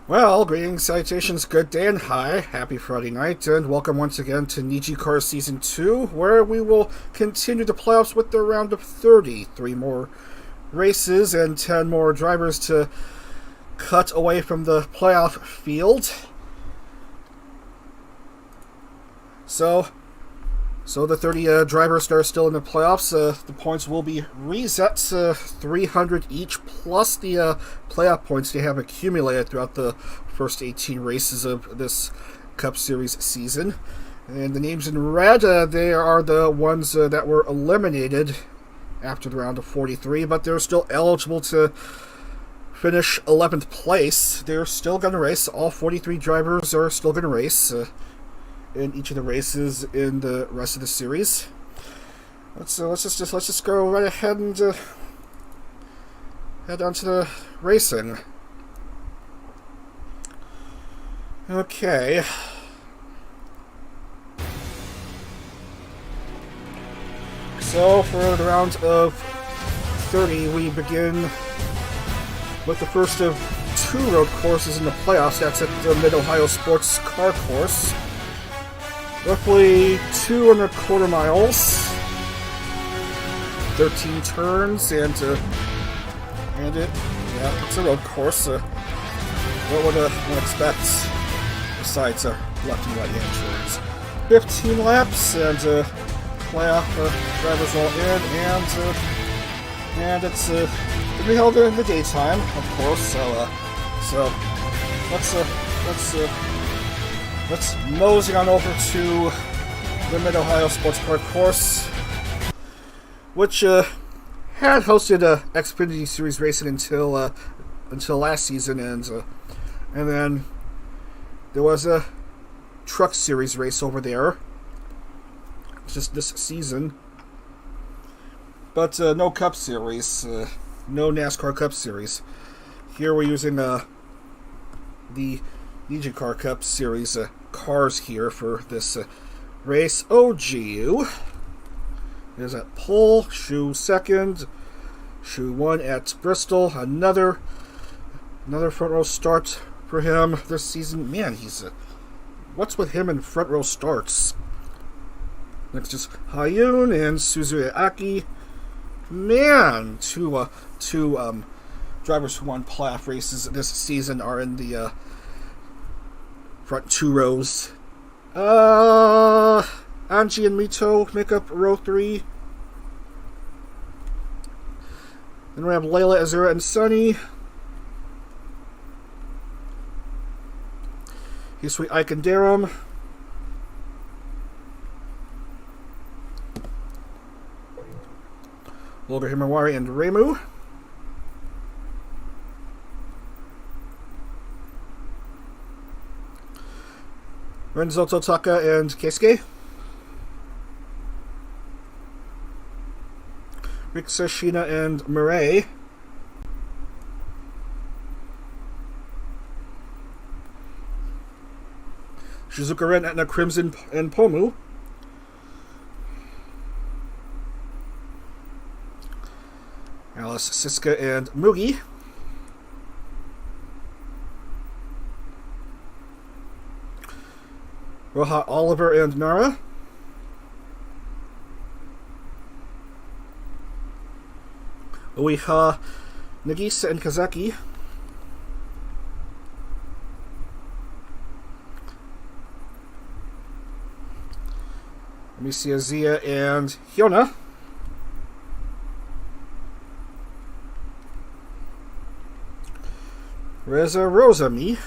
Well, greetings, salutations, good day, and hi, happy Friday night, and welcome once again to NijiCar Season 2, where we will continue the playoffs with the round of 30. 3 more races and 10 more drivers to cut away from the playoff field. So the 30 drivers that are still in the playoffs, the points will be reset, 300 each, plus the playoff points they have accumulated throughout the first 18 races of this Cup Series season. And the names in red, they are the ones that were eliminated after the round of 43, but they're still eligible to finish 11th place. They're still going to race. All 43 drivers are still going to race in each of the races in the rest of the series. Let's just go right ahead and head on to the racing. Okay. So for the round of 30, we begin with the first of 2 road courses in the playoffs. That's at the Mid-Ohio Sports Car Course. Roughly 2.25 miles, 13 turns, and it's a road course. What would one expect besides left and right hand turns? 15 laps, and playoff drivers all in, and it's to be held in the daytime, of course. So let's mosey on over to the Mid-Ohio Sports Car Course, which had hosted Xfinity Series racing until last season, and then there was a Truck Series race over there just this season, but no Cup Series, no NASCAR Cup Series. Here we're using the NijiCar Cup Series cars here for this race. OGU is at pole, Shu second, Shu 1 at Bristol. Another front row start for him this season. Man, what's with him in front row starts? Next is Hayun and Suzuki Aki. Man, two drivers who won playoff races this season are in the front 2 rows. Anji and Mito make up row 3. Then we have Layla, Azura, and Sunny. Hisui, Ike, and Darum. Olga, Himawari, and Reimu. Renzo, Totaka, and Keisuke. Riksa, Shina, and Mirei. Shizuka, Ren, Etna, Crimson, and Pomu. Alice, Siska, and Mugi. Roha, Oliver, and Nara. Ueha, Nagisa, and Kazaki. Amicia, Zia, and Hyuna. Reza, Rosami,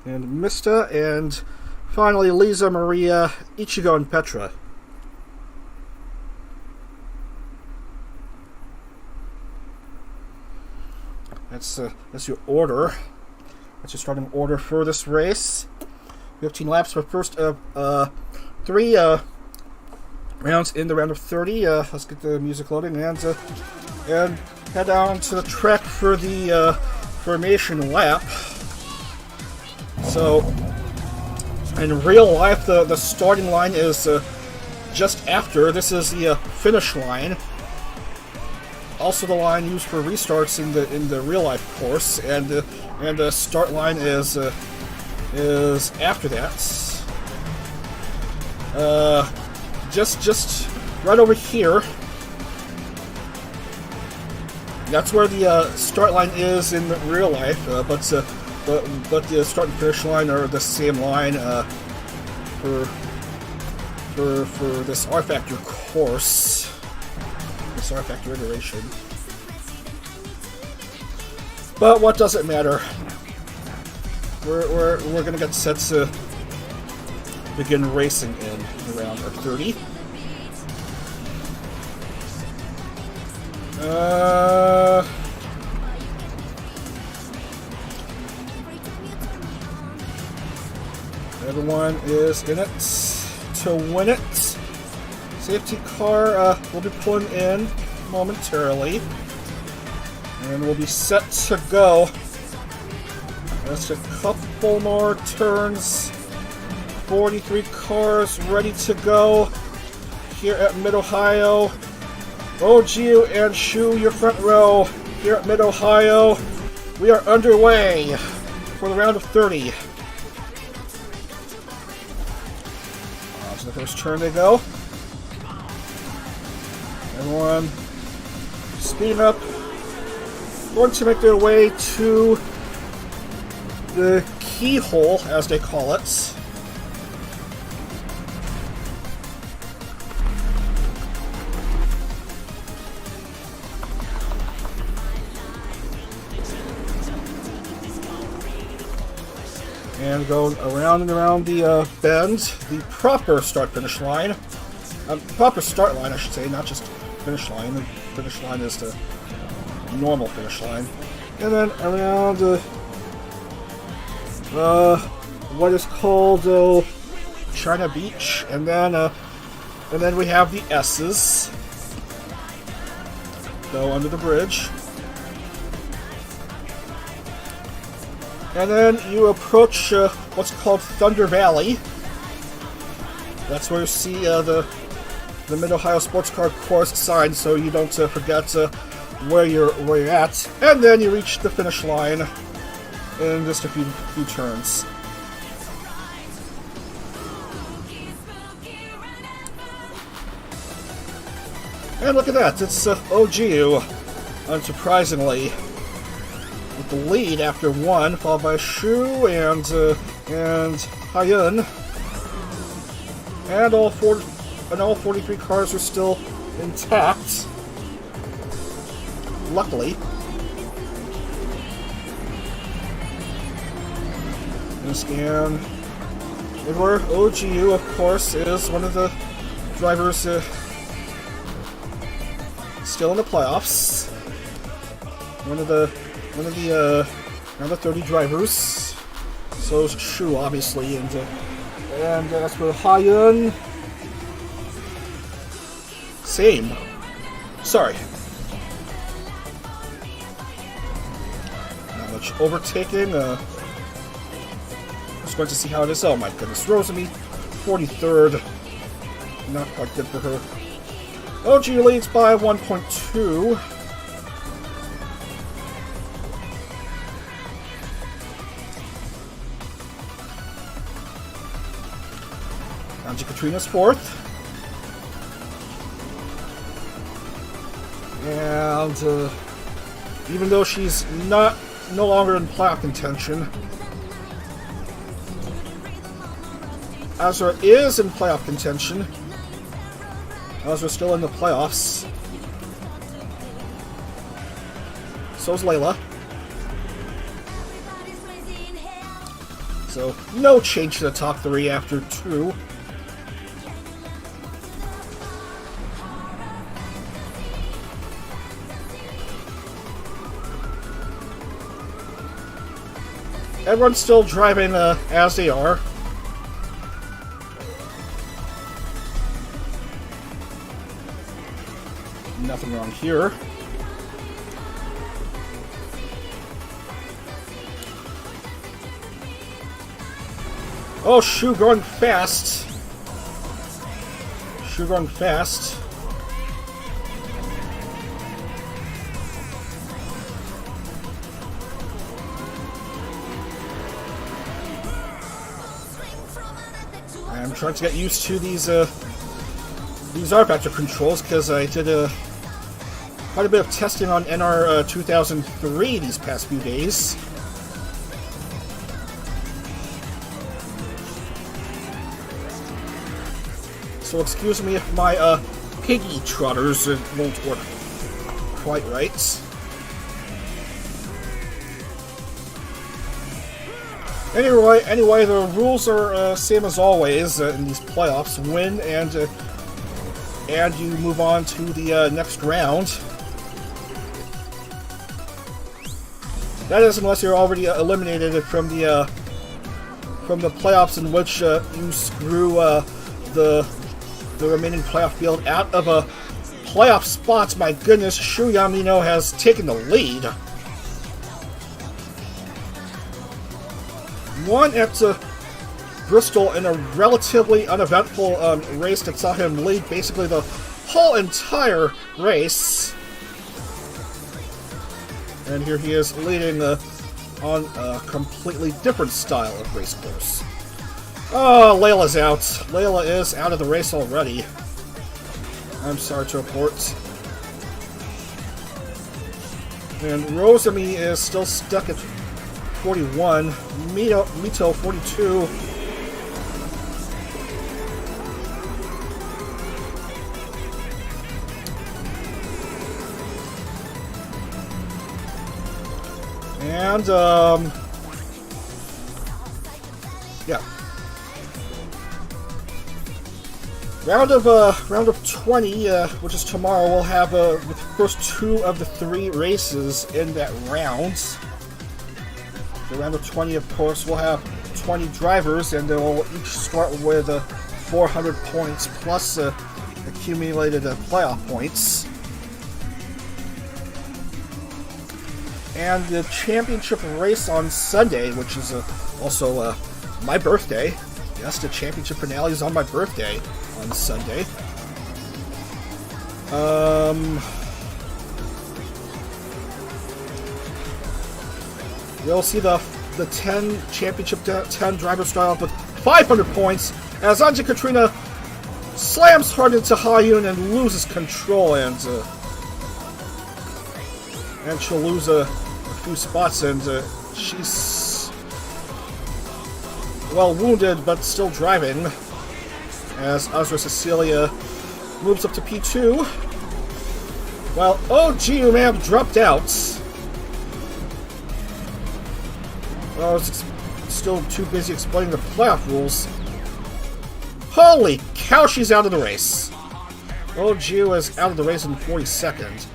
and Mista, and finally Lisa, Maria, Ichigo, and Petra. That's your order. That's your starting order for this race. 15 laps for first of 3 rounds in the round of 30. Let's get the music loading and head down to the track for the formation lap. So in real life, the starting line is just after. This is the finish line. also the line used for restarts in the real life course, and the start line is after that. Just right over here. That's where the start line is in real life, but the start and finish line are the same line for this rFactor course, this rFactor iteration. But what does it matter? We're gonna get set to begin racing in around 30. Everyone is in it to win it. Safety car will be pulling in momentarily, and we'll be set to go. Just a couple more turns. 43 cars ready to go here at Mid-Ohio. OGU and Shu, your front row here at Mid-Ohio. We are underway for the round of 30. To the first turn they go. Everyone speeding up. Going to make their way to the keyhole, as they call it. And go around and around the bend, the proper start-finish line. Proper start line, I should say, not just finish line. The finish line is the normal finish line. And then around what is called China Beach, and then we have the S's. Go under the bridge. And then you approach what's called Thunder Valley. That's where you see the Mid-Ohio Sports Car Course sign, so you don't forget where you're at. And then you reach the finish line in just a few turns. And look at that, it's OGU, unsurprisingly, with the lead after one, followed by Shu and Hyun. And all 43 cars are still intact, luckily. And scan. And where OGU, of course, is one of the drivers still in the playoffs. One of the 30 drivers. So is Shu, obviously, and that's where Hyun. Same. Sorry. Not much overtaking. Just going to see how it is. Oh my goodness, Rosemi, 43rd. Not quite good for her. OG leads by 1.2. Anji Katrina's 4th. And even though she's no longer in playoff contention, Azra is in playoff contention. Azra's still in the playoffs. So is Layla. So no change to the top 3 after 2. Everyone's still driving as they are. Nothing wrong here. Oh, Shu going fast. Shu going fast. I'm trying to get used to these rFactor controls because I did quite a bit of testing on NR 2003 these past few days. So excuse me if my piggy trotters won't work quite right. Anyway, the rules are same as always in these playoffs. Win and you move on to the next round. That is, unless you're already eliminated from the playoffs in which you screw the remaining playoff field out of a playoff spot. My goodness, Shuya Amino has taken the lead. Won at Bristol in a relatively uneventful race that saw him lead basically the whole entire race. And here he is leading on a completely different style of race course. Oh, Layla's out. Layla is out of the race already. I'm sorry to report. And Rosami is still stuck at 41. Mito 42. And yeah. Round of 20, which is tomorrow, we'll have the first 2 of the 3 races in that round. The round of 20, of course, will have 20 drivers, and they will each start with 400 points plus accumulated playoff points. And the championship race on Sunday, which is also my birthday. Yes, the championship finale is on my birthday on Sunday. We'll see the 10 championship 10 driver start off with 500 points as Anja Katrina slams hard into Hayun and loses control, and she'll lose a few spots, and she's well wounded but still driving as Azra Cecilia moves up to P2 while OG Ma'am dropped out. Well, I was still too busy explaining the playoff rules. Holy cow, she's out of the race. OG is out of the race in 42nd.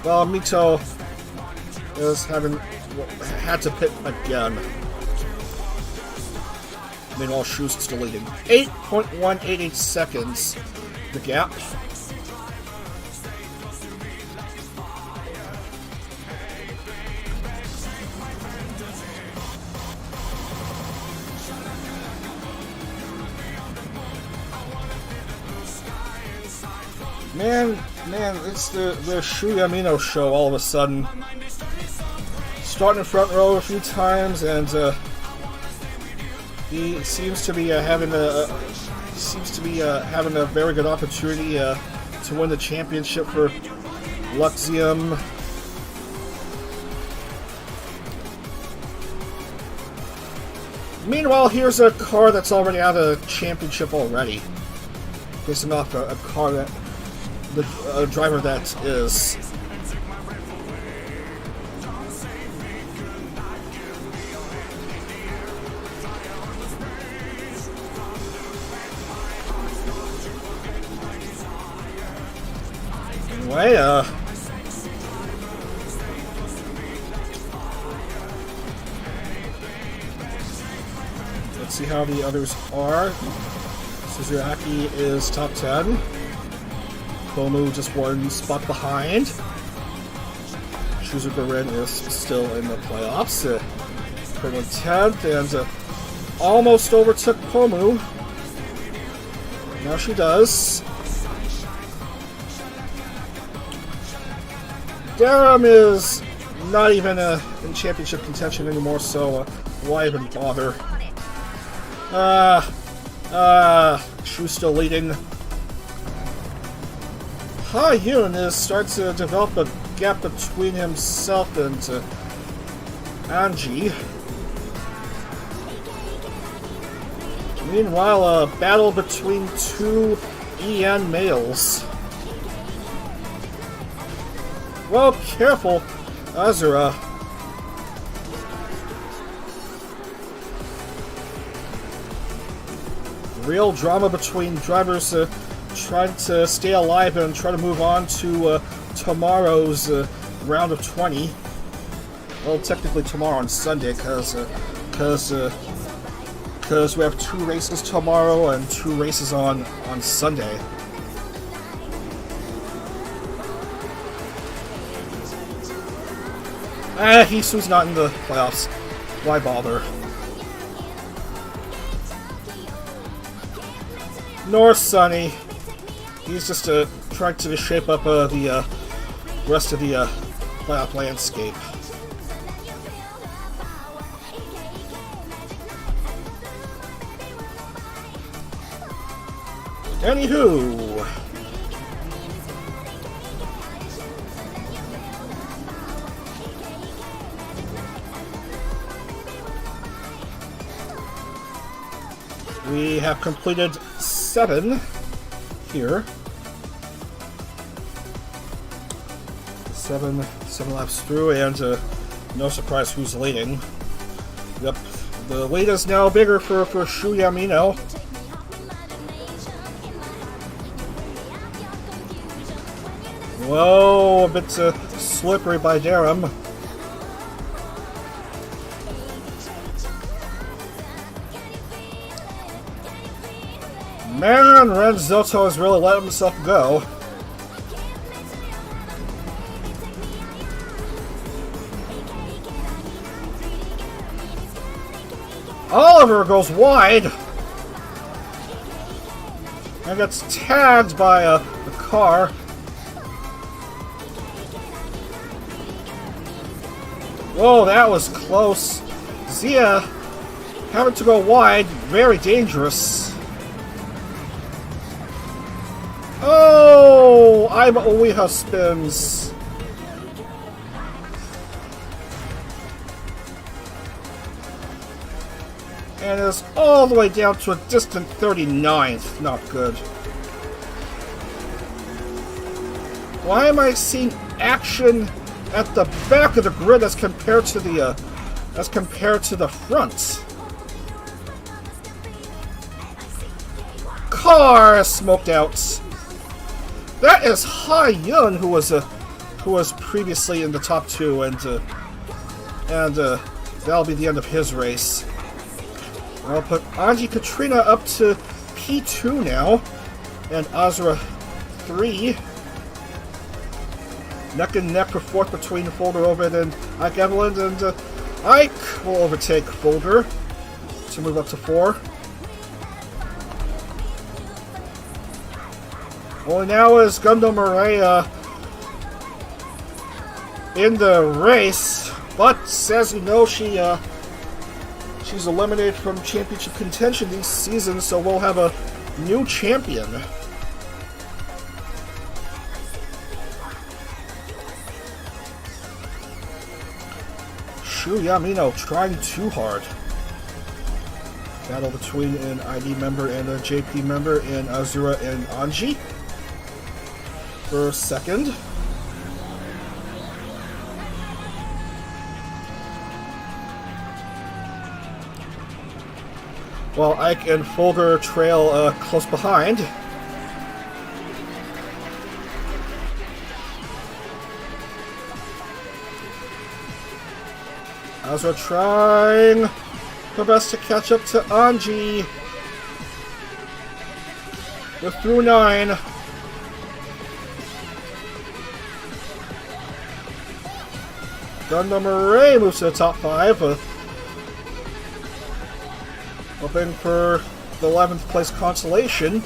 Well, Mito is had to pit again. Meanwhile, Shu's still leading. 8.188 seconds, the gap. Man, it's the Shuya Amino show all of a sudden. Starting in front row a few times, and he seems to be having a very good opportunity to win the championship for Luxium. Meanwhile, here's a car that's already out of the championship already, facing off a car that the driver that is. Anyway, let's see how the others are. Suzuki is top 10. Komu just 1 spot behind. Shuzuka-Ren is still in the playoffs. Komu 10th, and almost overtook Komu. Now she does. Daram is not even in championship contention anymore, so why even bother? Shu's still leading. Ha Yun is starting to develop a gap between himself and Anji. Meanwhile, a battle between two EN males. Well, careful, Azura. Real drama between drivers trying to stay alive and try to move on to tomorrow's round of 20. Well, technically tomorrow on Sunday, because we have 2 races tomorrow and 2 races on Sunday. Hisu's not in the playoffs. Why bother? Nor Sunny. He's just trying to shape up the rest of the playoff landscape. Anywho, we have completed 7 here. 7 laps through, and no surprise who's leading. Yep, the lead is now bigger for Shu Yamino. Whoa, a bit slippery by Darum. Man, Renzoto has really let himself go. Oliver goes wide and gets tagged by a car. Whoa, that was close. Zia having to go wide, very dangerous. Oh, I'm Oiha spins. And is all the way down to a distant 39th. Not good. Why am I seeing action at the back of the grid as compared to the front? Car smoked out. That is Ha Yun, who was previously in the top 2, and that'll be the end of his race. I'll put Anji Katrina up to P2 now, and Azura 3. Neck and neck for 4th between Folderovid and Ike Evelyn, and Ike will overtake Folder to move up to 4. Only now is Gundo Mirei in the race, but as you know, she's eliminated from championship contention this season, so we'll have a new champion. Shu Yamino trying too hard. Battle between an ID member and a JP member in Azura and Anji for second. While Ike and Folger trail close behind. Azura trying her best to catch up to Anji. We're through 9. Gundo Mirei moves to the top 5. Hoping for the 11th place consolation.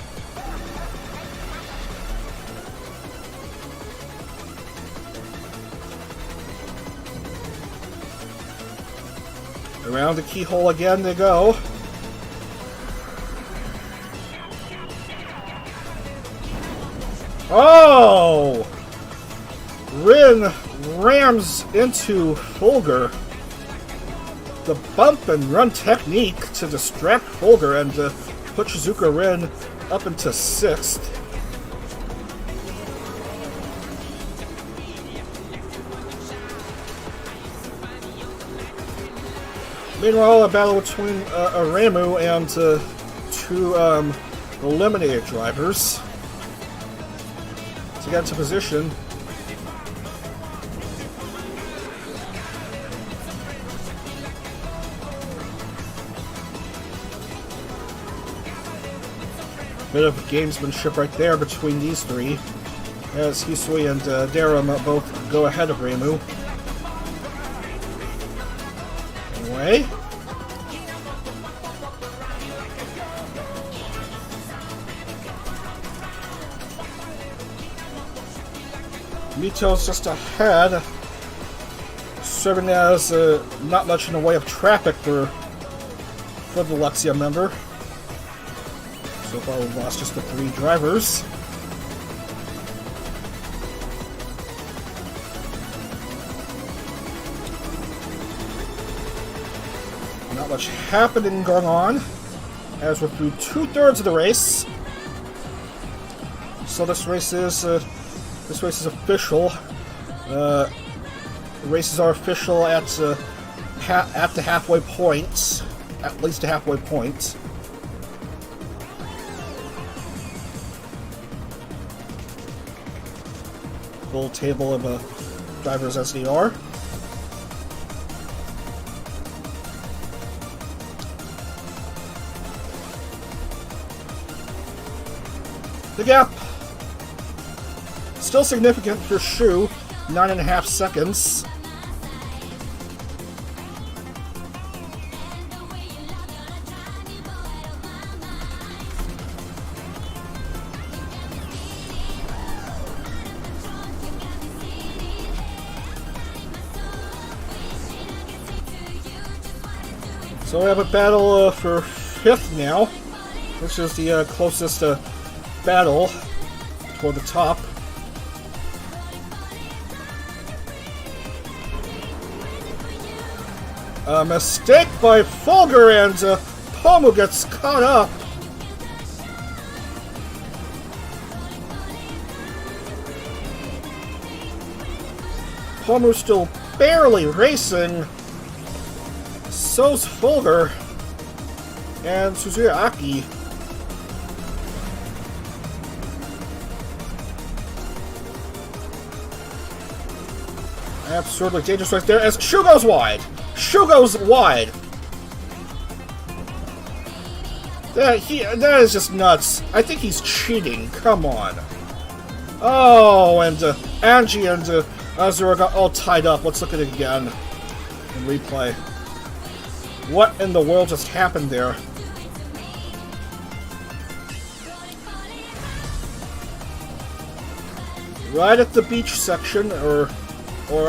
Around the keyhole again they go. Oh! Rin rams into Fulgur. The bump and run technique to distract Fulgur and put Shizuka Rin up into 6th. Meanwhile, a battle between Aramu and 2 eliminated drivers to get into position. Bit of gamesmanship right there between these 3, as Hisui and Darum both go ahead of Ramu. Anyway. Mito's just ahead, serving as not much in the way of traffic for the Lexia member. So far we've lost just the 3 drivers. Not much happening going on, as we're through 2/3 of the race. So this race is official. Races are official at the halfway point, at least a halfway point. Full table of drivers as they are. The gap still significant for Shu, 9.5 seconds. So we have a battle for 5th now, which is the closest battle toward the top. A mistake by Fulgur, and Pomu gets caught up. Pomu's still barely racing. So's Fulgur and Suzuya Aki. Absurdly dangerous right there as Shu goes wide. Shu goes wide. That is just nuts. I think he's cheating. Come on. Oh, and Angie and Azura got all tied up. Let's look at it again in replay. What in the world just happened there? Right at the beach section, or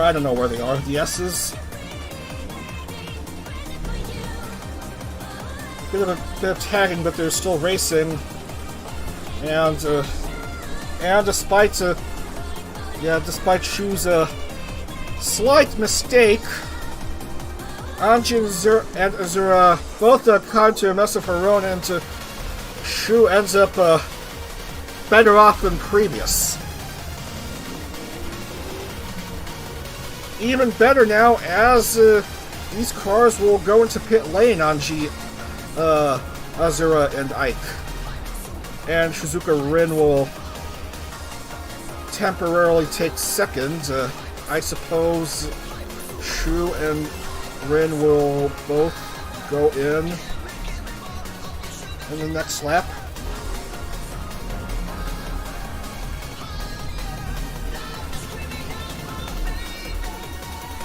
I don't know where they are. The S's. Bit of tagging, but they're still racing. And despite Shu's slight mistake, Anji and Azura both come to a mess of her own, and Shu ends up better off than previous. Even better now, as these cars will go into pit lane, Anji, Azura, and Ike. And Shizuka Rin will temporarily take second. I suppose Shu and Rin will both go in the next lap.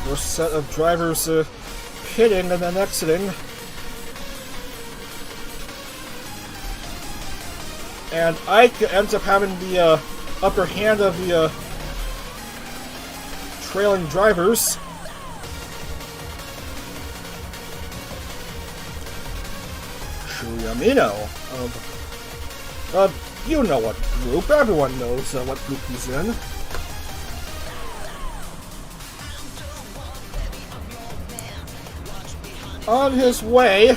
First set of drivers pitting and then exiting. And Ike ends up having the upper hand of the trailing drivers. Shuyamino of You know what group. Everyone knows what group he's in. On his way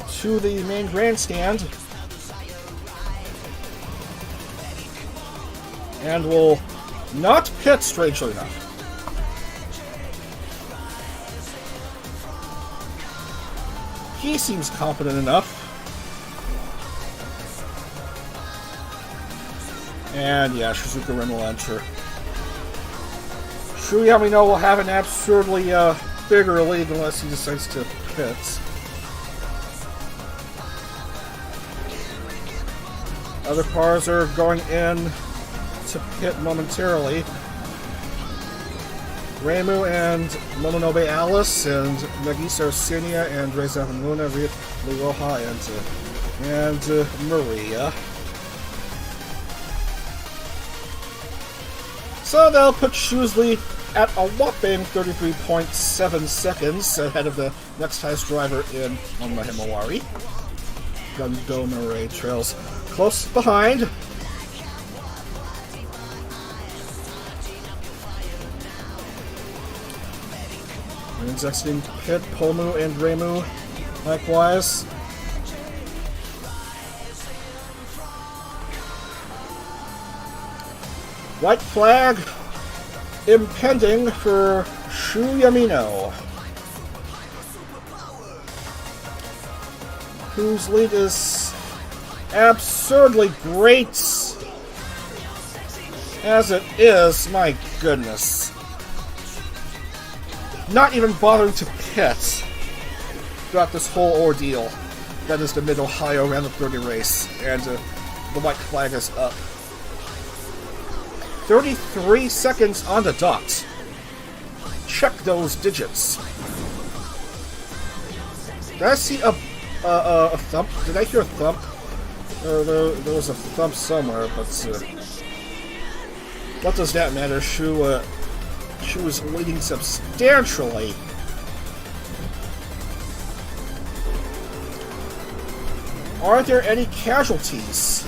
to the main grandstand, and will not pit, strangely enough. He seems confident enough. And yeah, Shizuka Ren will enter. Shu Yamino will have an absurdly bigger lead unless he decides to pit. Other cars are going in to pit momentarily. Reimu and Momonobe Alice and Nagisa Arsinia and Reza Hamuna, Ryoha and Maria. So they'll put Shu's lead at a whopping 33.7 seconds ahead of the next highest driver in Honma Himawari. Gundo Mirei trails close behind. Rins exiting pit, Pomu and Reimu likewise. White flag impending for Shu Yamino, whose lead is absurdly great as it is. My goodness. Not even bothering to pit throughout this whole ordeal. That is the Mid-Ohio Round of 30 race, and the white flag is up. 33 seconds on the dot. Check those digits. Did I see a thump? Did I hear a thump? There was a thump somewhere, but what does that matter? Shu is leading substantially. Are there any casualties?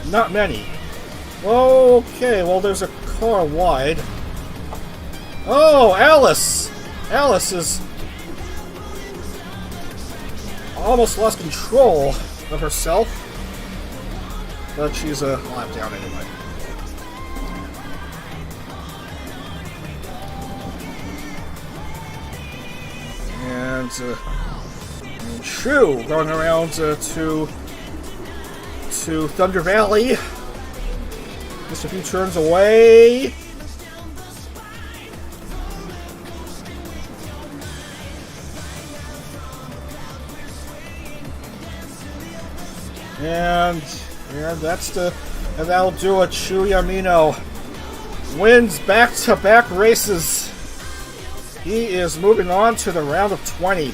Not many. Okay, well, there's a car wide. Oh, Alice! Alice is almost lost control of herself, but she's a lap down anyway. And Shu going around to Thunder Valley. Just a few turns away. And that'll do it. Shu Yamino wins back-to-back races. He is moving on to the round of 20.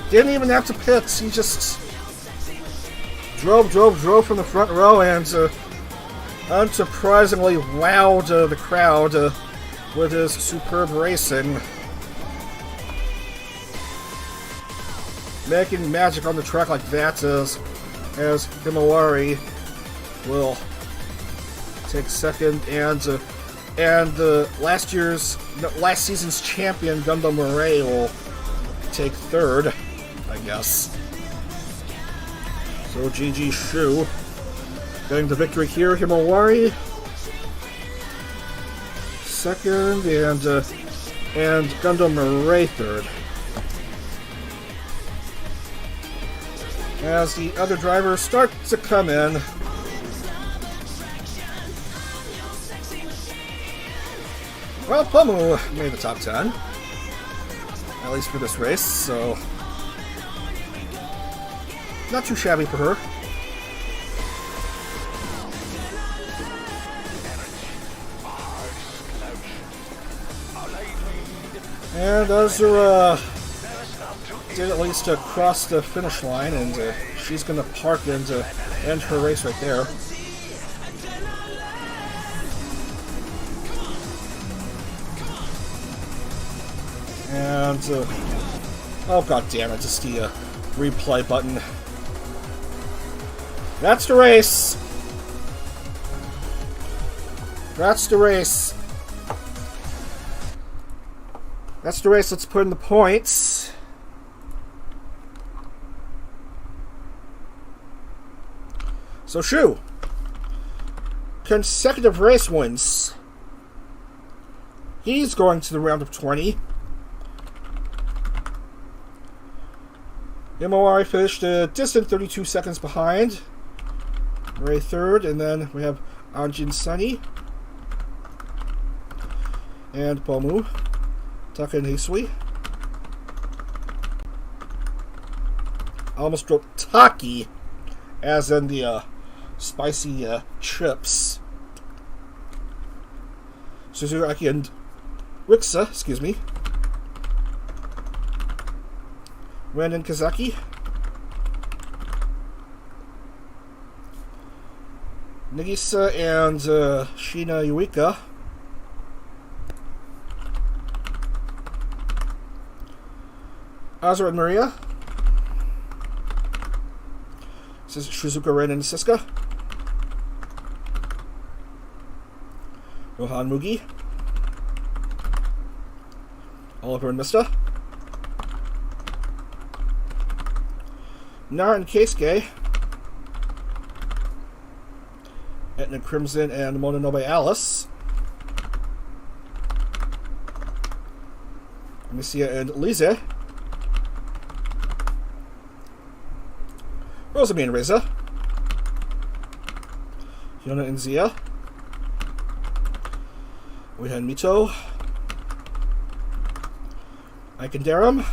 Didn't even have to pit. He just drove from the front row and unsurprisingly wowed the crowd with his superb racing. Making magic on the track like that as Himawari will take second, and last season's champion Gundo Mirei will take third, I guess. So GG Shu getting the victory here. Himawari second, and Gundo Mirei third. As the other drivers start to come in. Well, Pomu made the top 10. At least for this race, so not too shabby for her. And Azura did at least cross the finish line, and she's going to park and end her race right there. And, oh god damn it, just the replay button. That's the race! That's the race. That's the race, let's put in the points. So, Shu. Consecutive race wins. He's going to the round of 20. Imawari finished a distant 32 seconds behind. Mirei third, and then we have Anjin Sunny. And Pomu. Taka and Hisui. I almost wrote Taki, as in the spicy chips. Suzuki and Rixa, excuse me. Ren and Kazaki. Nagisa and Shina Yuika. Azura and Maria. Shizuka, Ren, and Siska. Rohan Mugi. Oliver and Mista. Nara and Keisuke. Etna Crimson and Mononobe Alice. Misia and Lise. Rosami and Reza. Yona and Zia. We had Mito. Ike and Darum.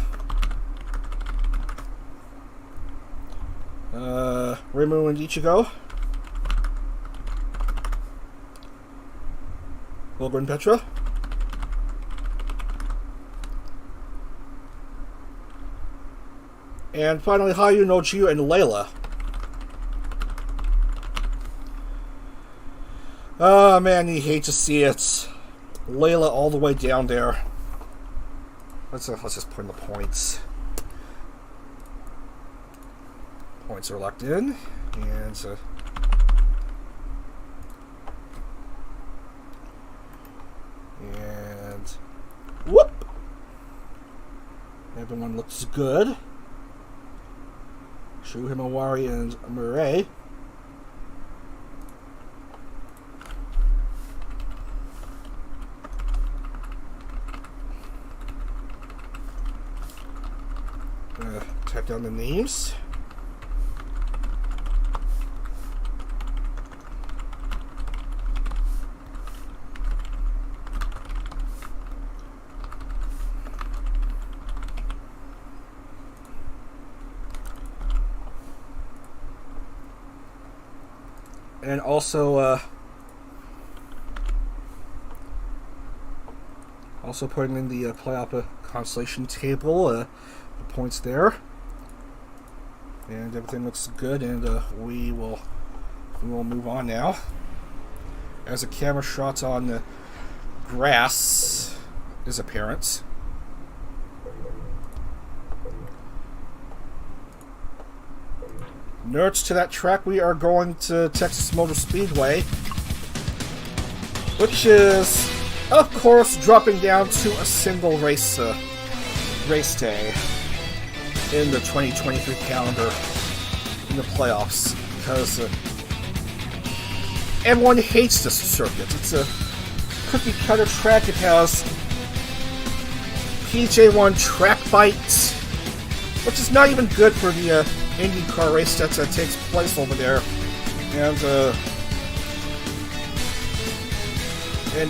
Reimu and Ichigo. Wilbur and Petra. And finally, Hayu, Nojiu, and Layla. Oh man, you hate to see it. Layla all the way down there. Let's just put in the points. Points are locked in, and whoop! Everyone looks good. Shu, Himawari, and Mirei. Type down the names. And also putting in the playoff constellation table, the points there, and everything looks good. And we will move on now, as a camera shot on the grass is apparent. Nerds, to that track we are going to Texas Motor Speedway, which is, of course, dropping down to a single race day in the 2023 calendar in the playoffs, because everyone hates this circuit. It's a cookie cutter track. It has PJ1 track bites, which is not even good for the NijiCar race that takes place over there, and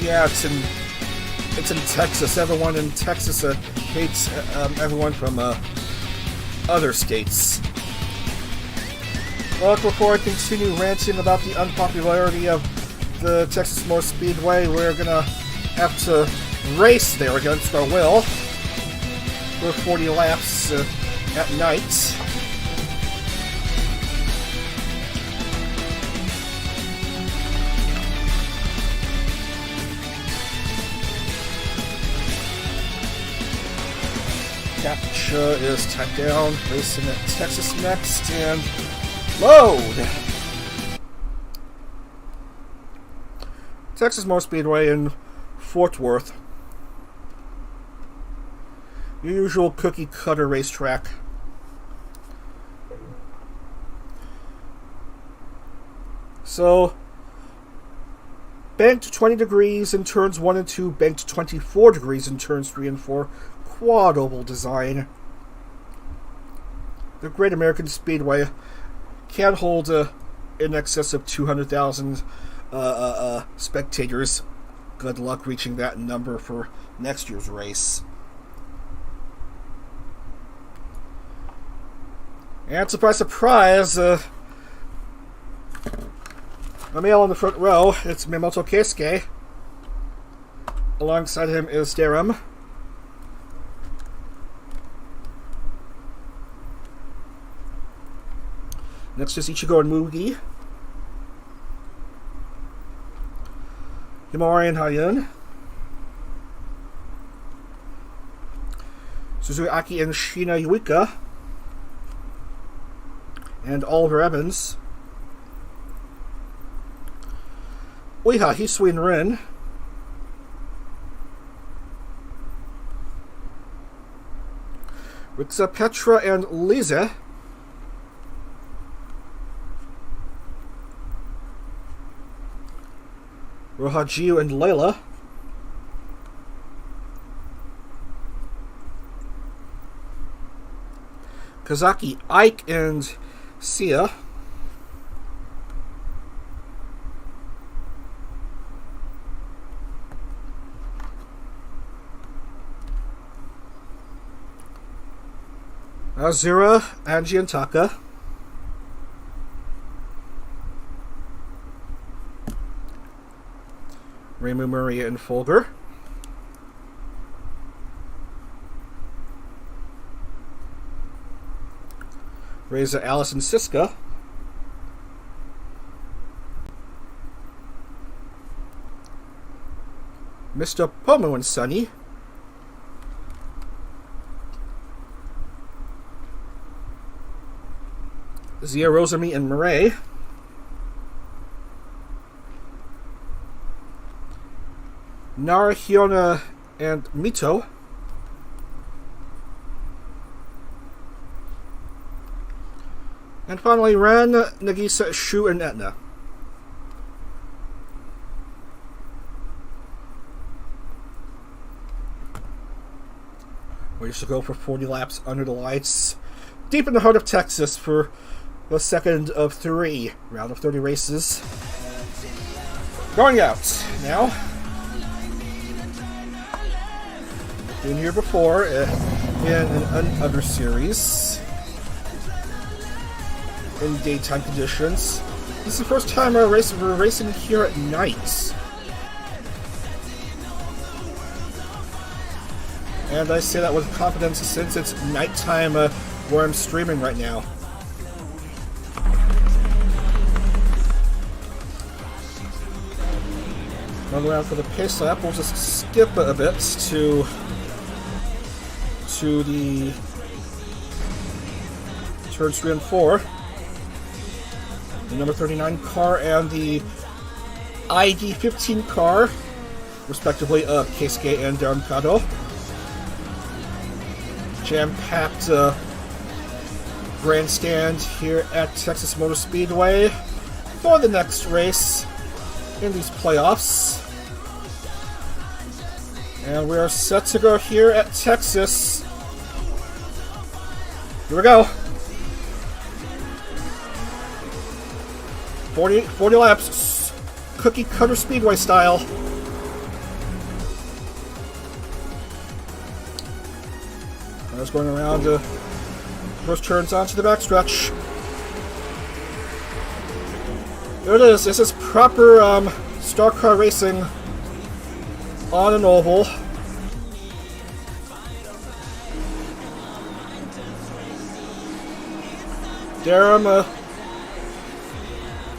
yeah, it's in Texas. Everyone in Texas hates everyone from other states. Well, before I continue ranting about the unpopularity of the Texas Motor Speedway, we're gonna have to race there against our will for 40 laps at night. Capture is tied down. Racing at Texas next, and load! Texas Motor Speedway in Fort Worth. Your usual cookie cutter racetrack. So, banked 20 degrees in turns 1 and 2, banked 24 degrees in turns 3 and 4. Quad oval design. The Great American Speedway can hold in excess of 200,000 spectators. Good luck reaching that number for next year's race. And surprise, surprise, a male in the front row. It's Miyamoto Keisuke. Alongside him is Darum. Next is Ichigo and Mugi. Himawari and Hayun. Suzuki and Shina Yuika. And Oliver Evans. Ueha, Hisui and Rin. Rixa, Petra and Lise. Rohajiu and Layla. Kazaki, Ike and Sia. Azura, Angie and Taka. Reimu, Maria, and Folger. Reza, Alice, and Siska. Mr. Pomo and Sunny. Zia, Rosami, and Mirei. Nara, Hyona, and Mito. And finally, Ren, Nagisa, Shu, and Etna. We used to go for 40 laps under the lights, deep in the heart of Texas for the second of 3 round of 30 races. Going out now. Been here before in another series in daytime conditions. This is the first time we're racing here at night. And I say that with confidence since it's nighttime where I'm streaming right now. Run around for the pace lap. We'll just skip a bit to the turns 3 and 4. The number 39 car and the ID 15 car, respectively, of Keisuke and Darren Kado. Jam-packed grandstand here at Texas Motor Speedway for the next race in these playoffs. And we are set to go here at Texas. Here we go. 40 laps, cookie cutter speedway style. I was going around first turns onto the backstretch. There it is. This is proper stock car racing on an oval. Darum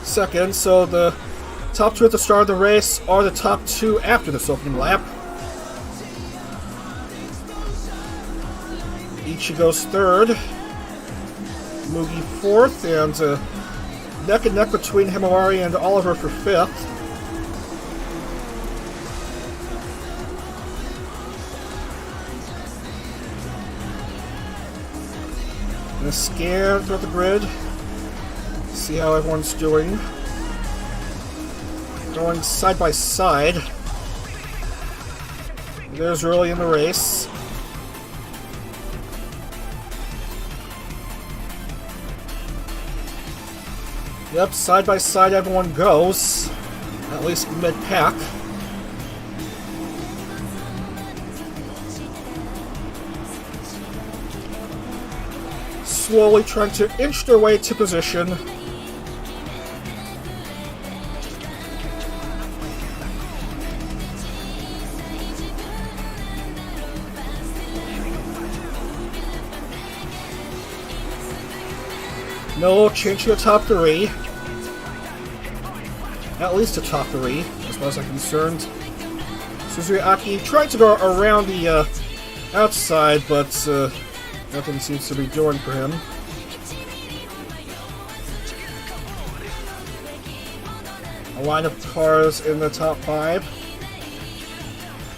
second, so the top 2 at the start of the race are the top 2 after this opening lap. Ichigo's third, Mugi fourth, and neck and neck between Himawari and Oliver for fifth. Gonna scan throughout the grid, see how everyone's doing. Going side by side. There's early in the race. Yep, side by side everyone goes, at least mid-pack. Slowly trying to inch their way to position. No change to the top three. At least the top three, as far as I'm concerned. Suzuki trying to go around the outside, but nothing seems to be doing for him. A line of cars in the top five.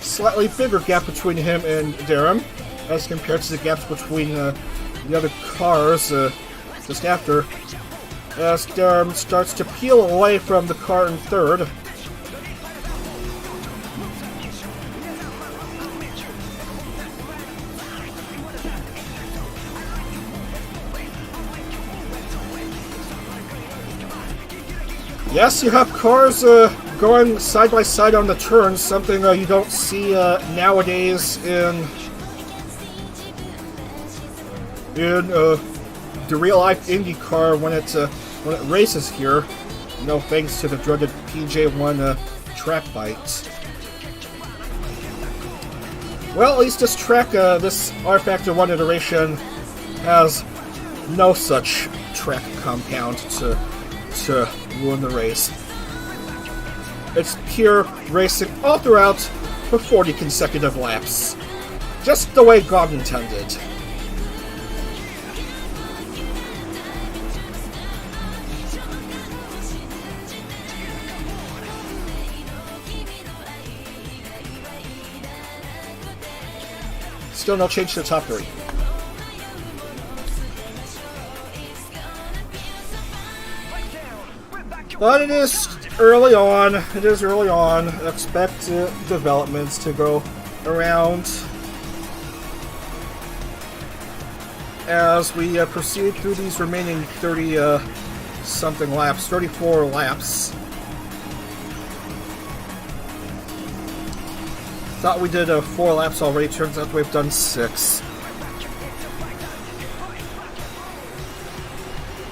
Slightly bigger gap between him and Darum, as compared to the gaps between the other cars just after. As Darum starts to peel away from the car in third. Yes, you have cars going side by side on the turns, something you don't see nowadays in the real-life IndyCar when it races here. No thanks to the dreaded PJ1 track bite. Well, at least this track, this rFactor 1 iteration, has no such track compound to ruin the race. It's pure racing all throughout for 40 consecutive laps. Just the way God intended. Still no change to the top three. But it is early on. It is early on. Expect developments to go around as we proceed through these remaining 30-something laps, 34 laps. Thought we did 4 laps already. Turns out we've done 6.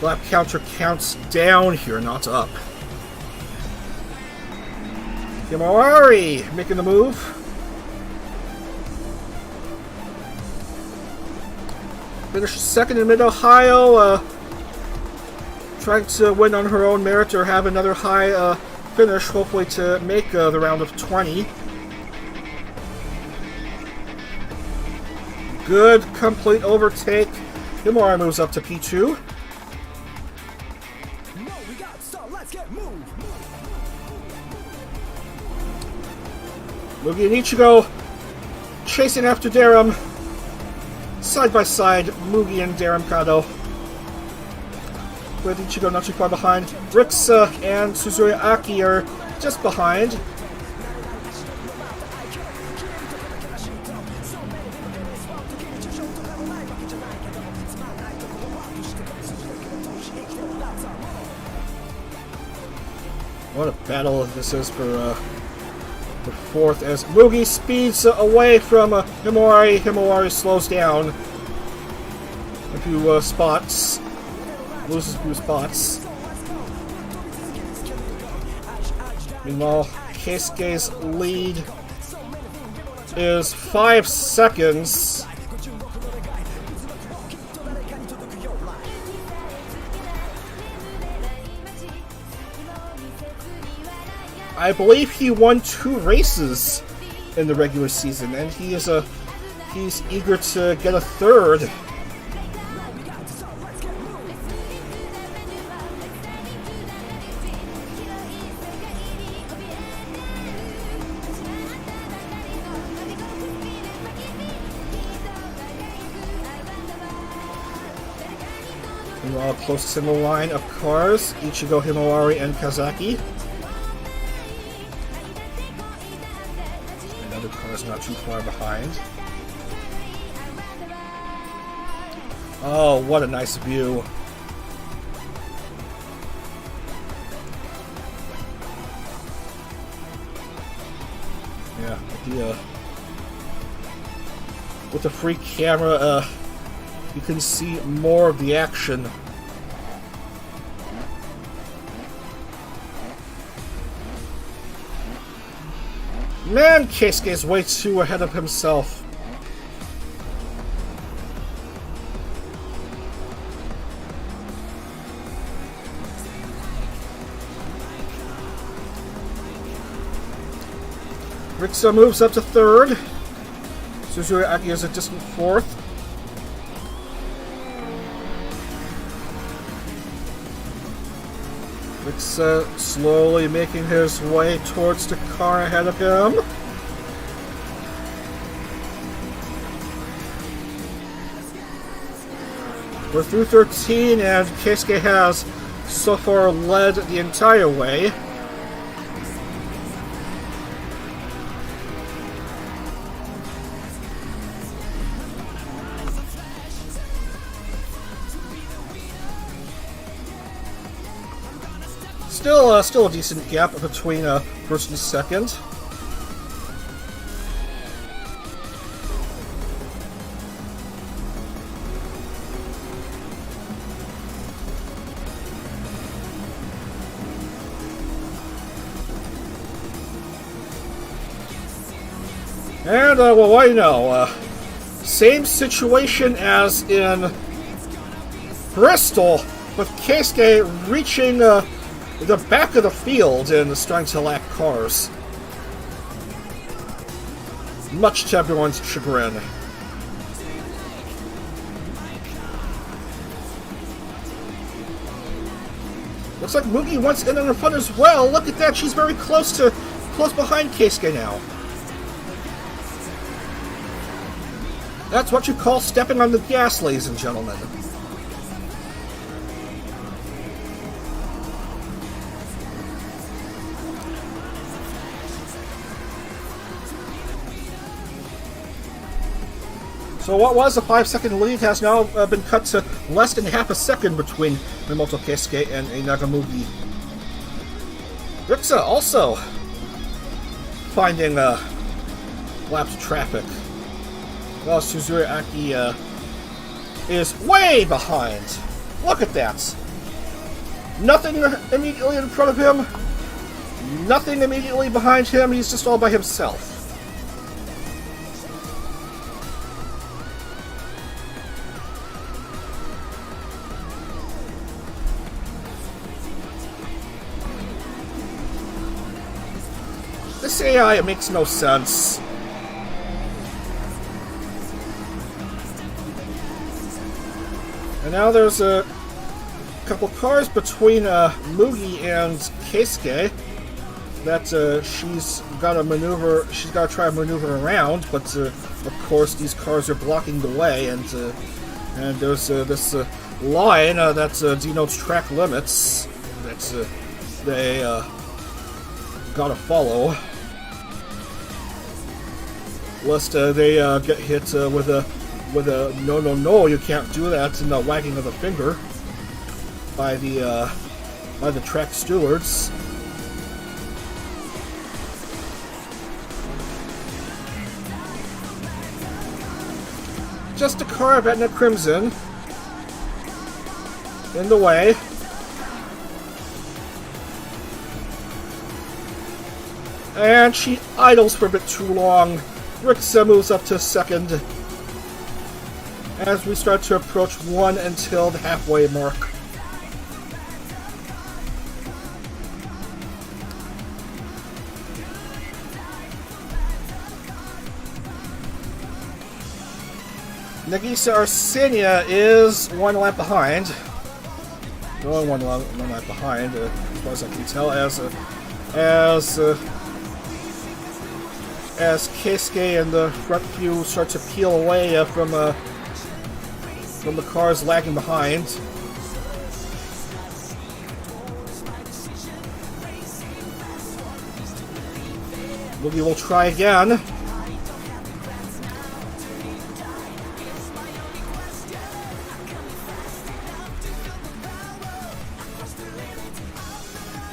Lap counter counts down here, not up. Himawari making the move. Finished second in Mid-Ohio. Trying to win on her own merit or have another high finish, hopefully to make the round of 20. Good complete overtake. Himawari moves up to P2. Mugi and Ichigo chasing after Darum. Side by side, Mugi and Darum Kado. With Ichigo not too far behind. Rixa and Suzuya Aki are just behind. What a battle this is for the fourth as Mugi speeds away from Himawari. Himawari slows down a few spots. Loses a few spots. Meanwhile, Keisuke's lead is 5 seconds. I believe he won 2 races in the regular season, and he is he's eager to get a third. Closest in the line of cars, Ichigo, Himawari, and Kazaki. Another car is not too far behind. Oh, what a nice view. Yeah, with the free camera, you can see more of the action. Man, Keisuke is way too ahead of himself. Rixa moves up to third. Suzuri Aki is a distant fourth. Rixa slowly making his way towards the car ahead of him. We're through 13, and Keisuke has so far led the entire way. Still a decent gap between first and second. And, well, what do you know? Same situation as in Bristol, with Keisuke reaching the back of the field and starting to lack cars. Much to everyone's chagrin. Looks like Mugi wants in on the front as well. Look at that, she's very close behind Keisuke now. That's what you call stepping on the gas, ladies and gentlemen. So what was a 5-second lead has now been cut to less than half a second between Minamoto Keisuke and Nagamugi. Rixa also finding lapped traffic. Well, Suzuri Aki is way behind. Look at that. Nothing immediately in front of him. Nothing immediately behind him. He's just all by himself. This AI, it makes no sense. And now there's a couple cars between Mugi and Keisuke that she's got to try to maneuver around, but of course these cars are blocking the way, and there's this line that denotes track limits that they gotta follow, lest they get hit with a no, you can't do that, and the wagging of the finger by the track stewards. Just a car of Etna Crimson in the way. And she idles for a bit too long. Rixa moves up to second as we start to approach one until the halfway mark. Nagisa Arsenia is one lap behind. Only one lap behind, as far as I can tell, as Keisuke and the front few start to peel away from the cars lagging behind. Mugi will try again.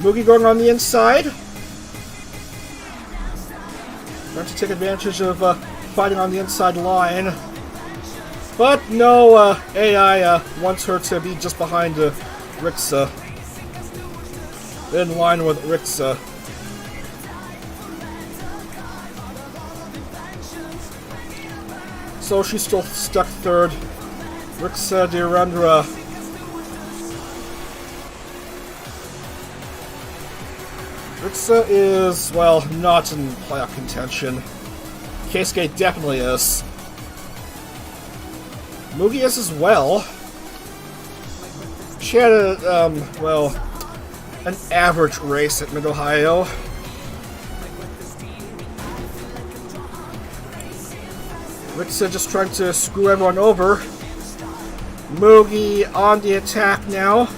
Mugi going on the inside. Trying to take advantage of fighting on the inside line. But no, AI wants her to be just behind Rixa. In line with Rixa. So she's still stuck third. Rixa Direndra. Rixa is, well, not in playoff contention. Keisuke definitely is. Mugi is as well. She had a, well, an average race at Mid-Ohio. Rixa just trying to screw everyone over. Mugi on the attack now.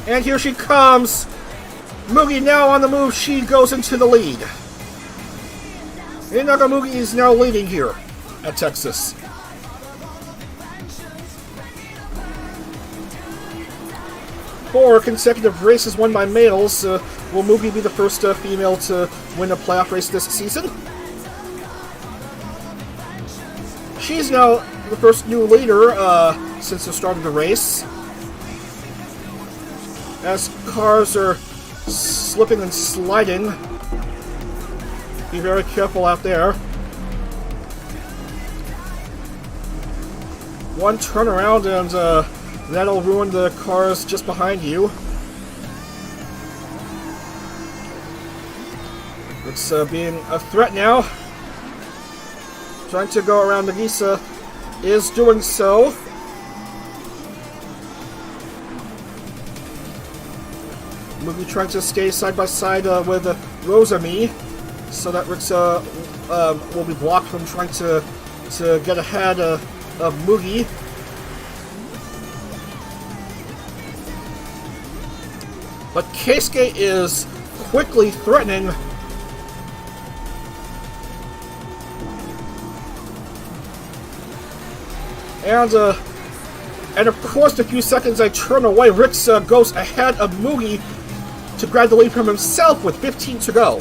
And here she comes! Mugi now on the move, she goes into the lead. Inaka Mugi is now leading here at Texas. Four consecutive races won by males. Will Mugi be the first female to win a playoff race this season? She's now the first new leader since the start of the race. As cars are slipping and sliding. Be very careful out there. One turnaround and that'll ruin the cars just behind you. It's being a threat now. Trying to go around Nagisa is doing so. Mugi trying to stay side by side with Rosami, so that Rixa will be blocked from trying to get ahead of Mugi. But Keisuke is quickly threatening. And of course, in a few seconds I turn away, Rixa goes ahead of Mugi to grab the lead from himself with 15 to go.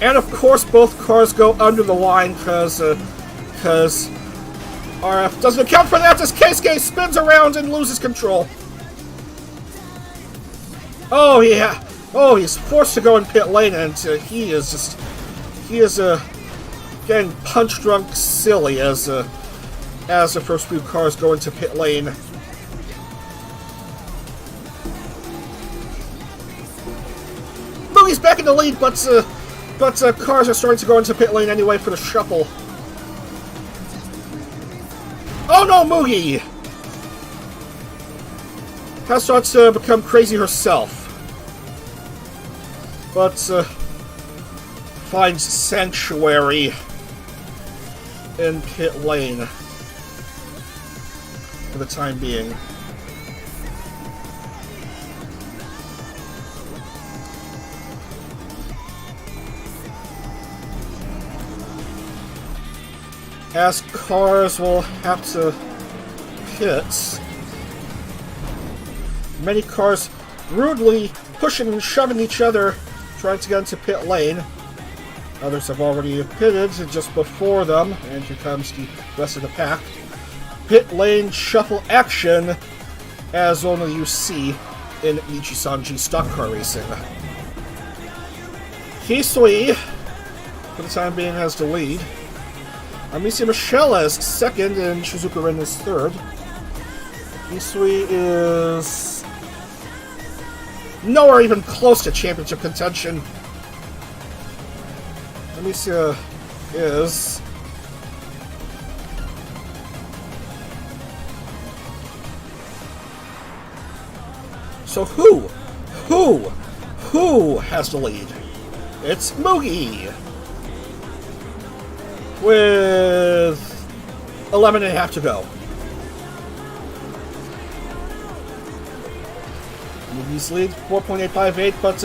And of course, both cars go under the line because RF doesn't account for that as Keisuke spins around and loses control. Oh yeah, oh he's forced to go in pit lane, and he is getting punch drunk silly as the first few cars go into pit lane. Mugi's back in the lead, but cars are starting to go into pit lane anyway for the shuffle. Oh no, Mugi has started to become crazy herself, but finds sanctuary in pit lane for the time being. As cars will have to pit. Many cars rudely pushing and shoving each other, trying to get into pit lane. Others have already pitted just before them, and here comes the rest of the pack. Pit lane shuffle action, as only you see in Nijisanji stock car racing. Hisui for the time being, has the lead. Amicia Michelle is second, and Shizuka Ren is third. E3 is nowhere even close to championship contention. Amicia is... So who has the lead? It's Mugi with 11.5 to go. Mugi's lead 4.858, but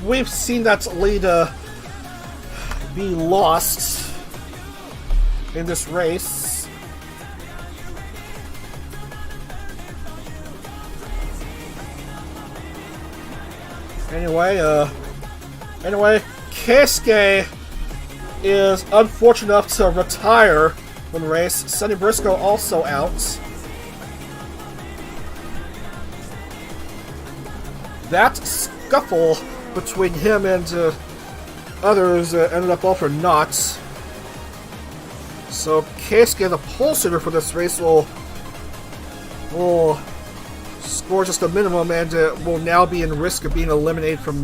we've seen that lead be lost in this race. Anyway, Keisuke is unfortunate enough to retire from the race. Sonny Briscoe also out. That scuffle between him and others ended up all for naught. So Keisuke, the pole sitter for this race, will score just a minimum and will now be in risk of being eliminated from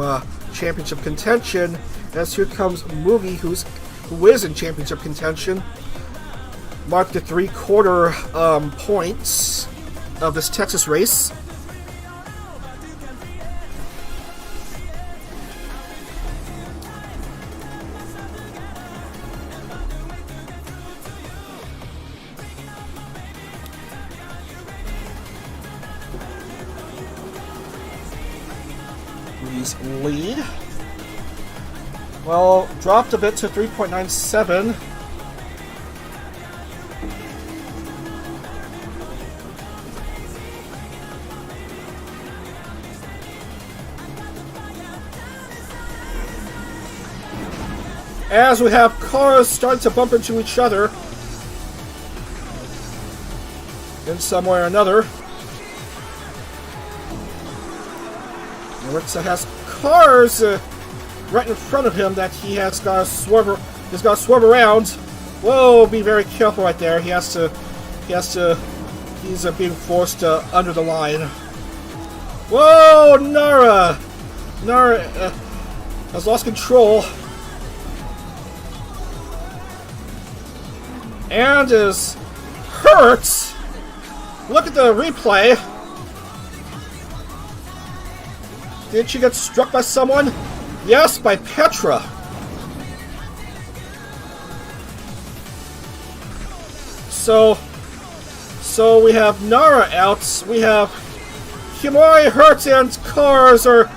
championship contention. As here comes Mugi, who is in championship contention. Mark the 3/4 points of this Texas race. Lead. Well, dropped a bit to 3.97. As we have cars starting to bump into each other in some way or another. Ritza has cars right in front of him that he has got to swerve around. Whoa, be very careful right there. He's being forced under the line. Whoa, Nara has lost control and is hurt. Look at the replay. Did she get struck by someone? Yes, by Petra. So we have Nara out. We have Himori hurt, and cars are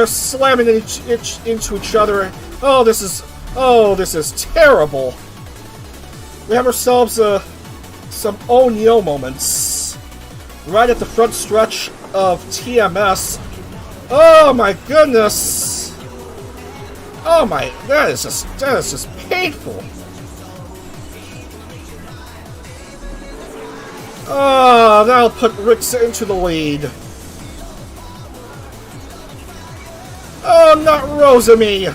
slamming into each other. Oh, this is terrible. We have ourselves some Onyo moments right at the front stretch of TMS. Oh my goodness! Oh my, that is just painful. Oh, that'll put Rixa into the lead. Oh, not Rosami!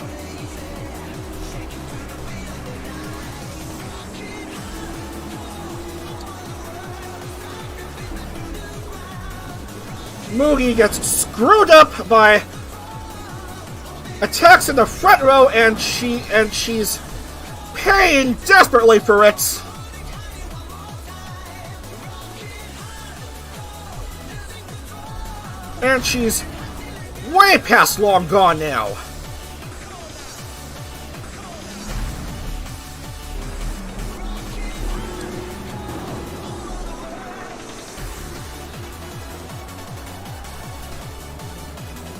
Mugi gets screwed up by attacks in the front row, and she's paying desperately for it. And she's way past long gone now.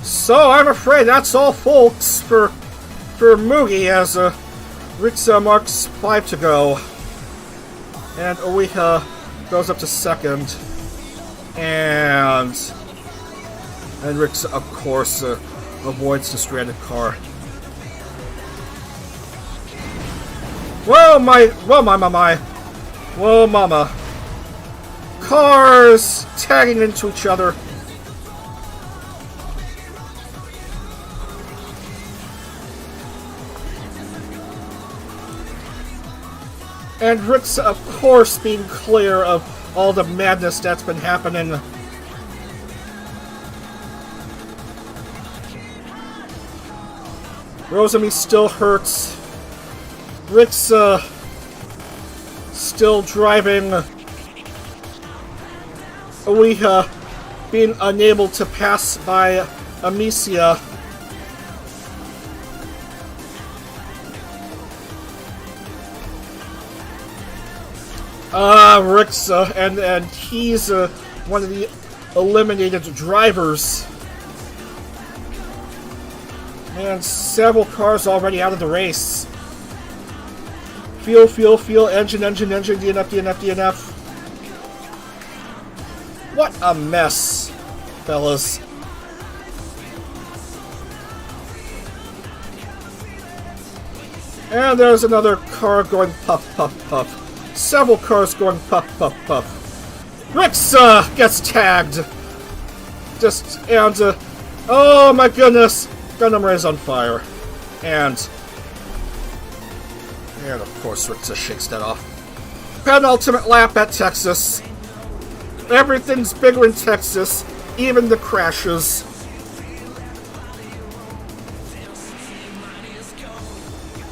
So I'm afraid that's all, folks, for Mugi, as Ritza marks 5 to go, and Oiha goes up to second, and Ritza, of course, avoids the stranded car. Whoa, whoa, mama! Cars tagging into each other. And Rick's, of course, being clear of all the madness that's been happening. Rosemi still hurts. Rick's, still driving. Ueha being unable to pass by Amicia. Rick's, and he's one of the eliminated drivers. And several cars already out of the race. Fuel, engine, DNF. What a mess, fellas. And there's another car going puff. Several cars going puff. Rick's gets tagged. Oh my goodness, Gundo Mirei is on fire. And of course Rick just shakes that off. Penultimate lap at Texas. Everything's bigger in Texas, even the crashes.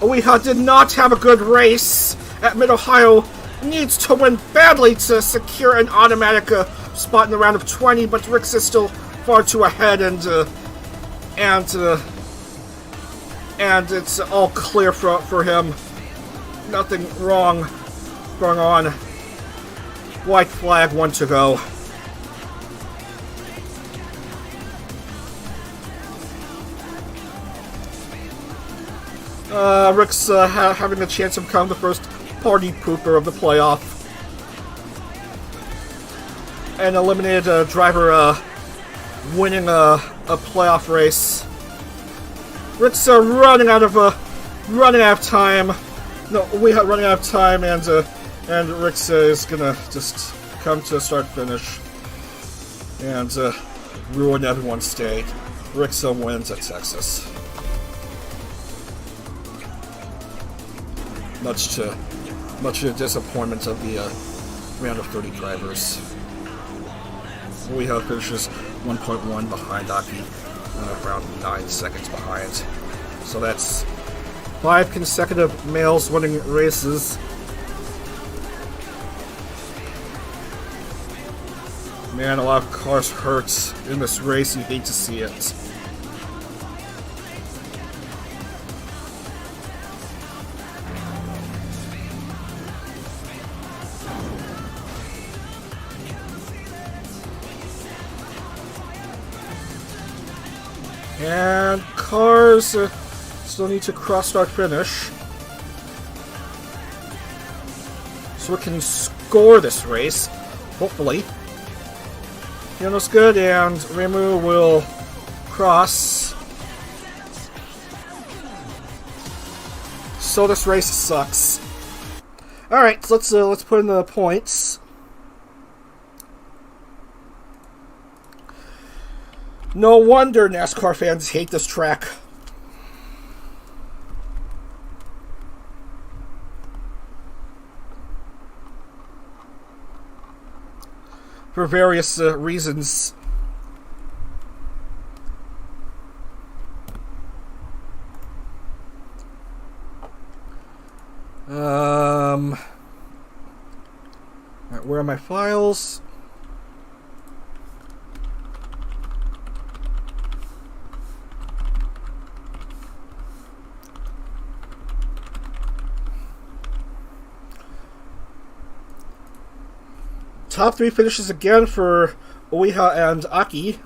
Ueha did not have a good race at Mid-Ohio. Needs to win badly to secure an automatic spot in the round of 20, but Rick's is still far too ahead, and it's all clear for him. Nothing wrong going on. White flag, 1 to go. Rick's having a chance of becoming the first party pooper of the playoff. An eliminated driver winning a playoff race. Rick's running out of time. No, we are running out of time, and Rick's is gonna just come to a start finish and ruin everyone's day. Rick's wins at Texas. Much to the disappointment of the round of 30 drivers. Ueha finishes 1.1 behind Aki, around 9 seconds behind. So that's 5 consecutive males winning races. Man, a lot of cars hurt in this race. You hate to see it. And cars still need to cross start finish, so we can score this race, hopefully. Yano's good, and Remu will cross. So this race sucks. Alright, so let's put in the points. No wonder NASCAR fans hate this track. For various reasons. Alright, where are my files? Top 3 finishes again for Ueha and Aki.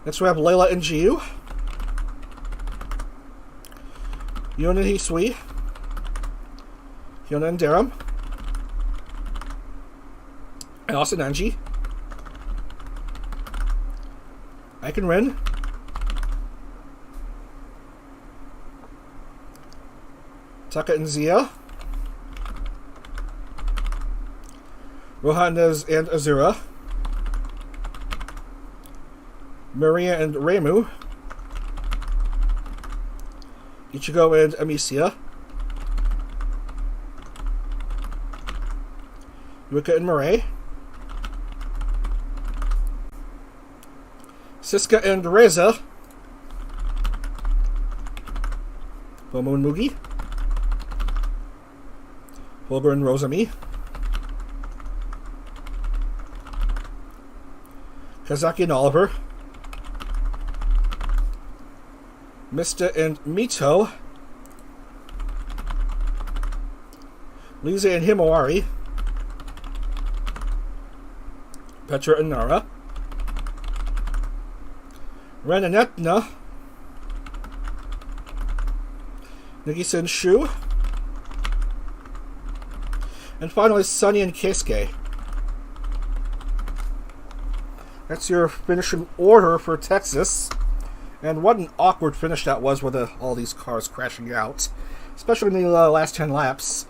Next we have Layla and Jiu. Yona and Hisui. Yona and Daram. And also Nanji. I can win. Taka and Zia. Rohan and Azura. Maria and Remu. Ichigo and Amicia. Yuka and Mirei. Siska and Reza. Momo and Mugi. Holger and Rosami. Kazaki and Oliver. Mista and Mito. Lisa and Himawari. Petra and Nara. Ren and Etna. Nagisa and Shu. And finally, Sunny and Keisuke. That's your finishing order for Texas. And what an awkward finish that was with all these cars crashing out. Especially in the last 10 laps.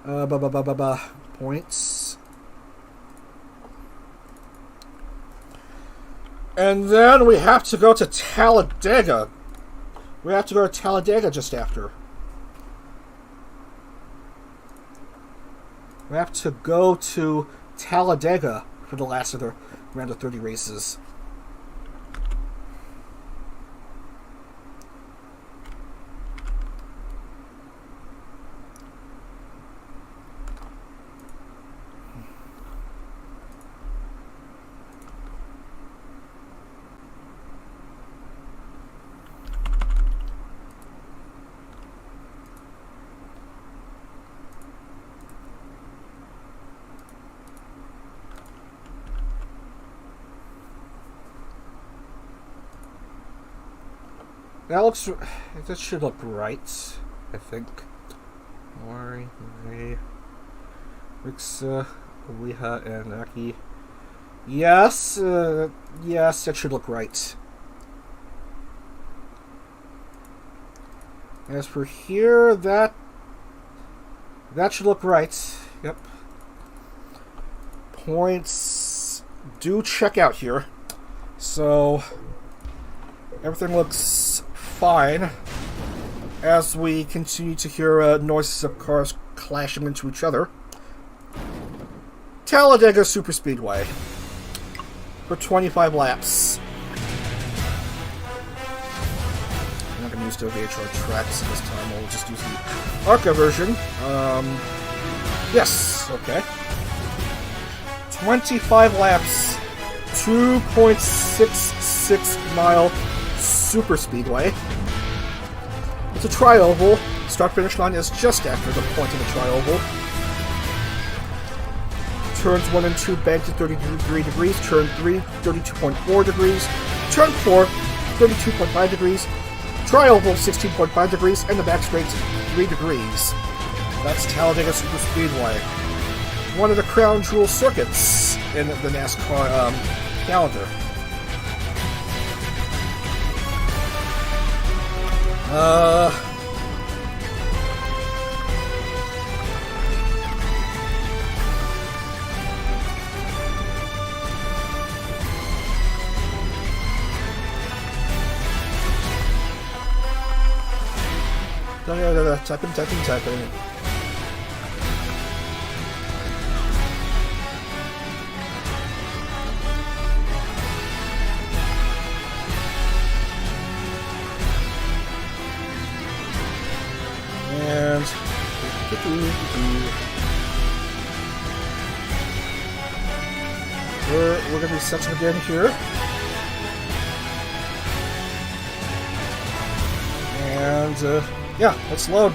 Points. And then we have to go to Talladega. We have to go to Talladega just after. We have to go to Talladega for the last of the round of 30 races. That should look right, I think. Mori, Mirei, Rixa, Uliha, and Aki. Yes, yes, that should look right. As for here, that should look right. Yep. Points do check out here. So everything looks fine as we continue to hear noises of cars clashing into each other. Talladega Superspeedway for 25 laps. I'm not going to use the VHR tracks this time. We'll just use the ARCA version. Yes, okay. 25 laps, 2.66 mile superspeedway. It's a tri-oval. Start-finish line is just after the point of the tri-oval. Turns 1 and 2 banked at 33 degrees. Turn 3, 32.4 degrees. Turn 4, 32.5 degrees. Tri-oval, 16.5 degrees. And the back straight, 3 degrees. That's Talladega Superspeedway. One of the crown jewel circuits in the NASCAR calendar. Typing. And we're going to be setting again here. And yeah, let's load.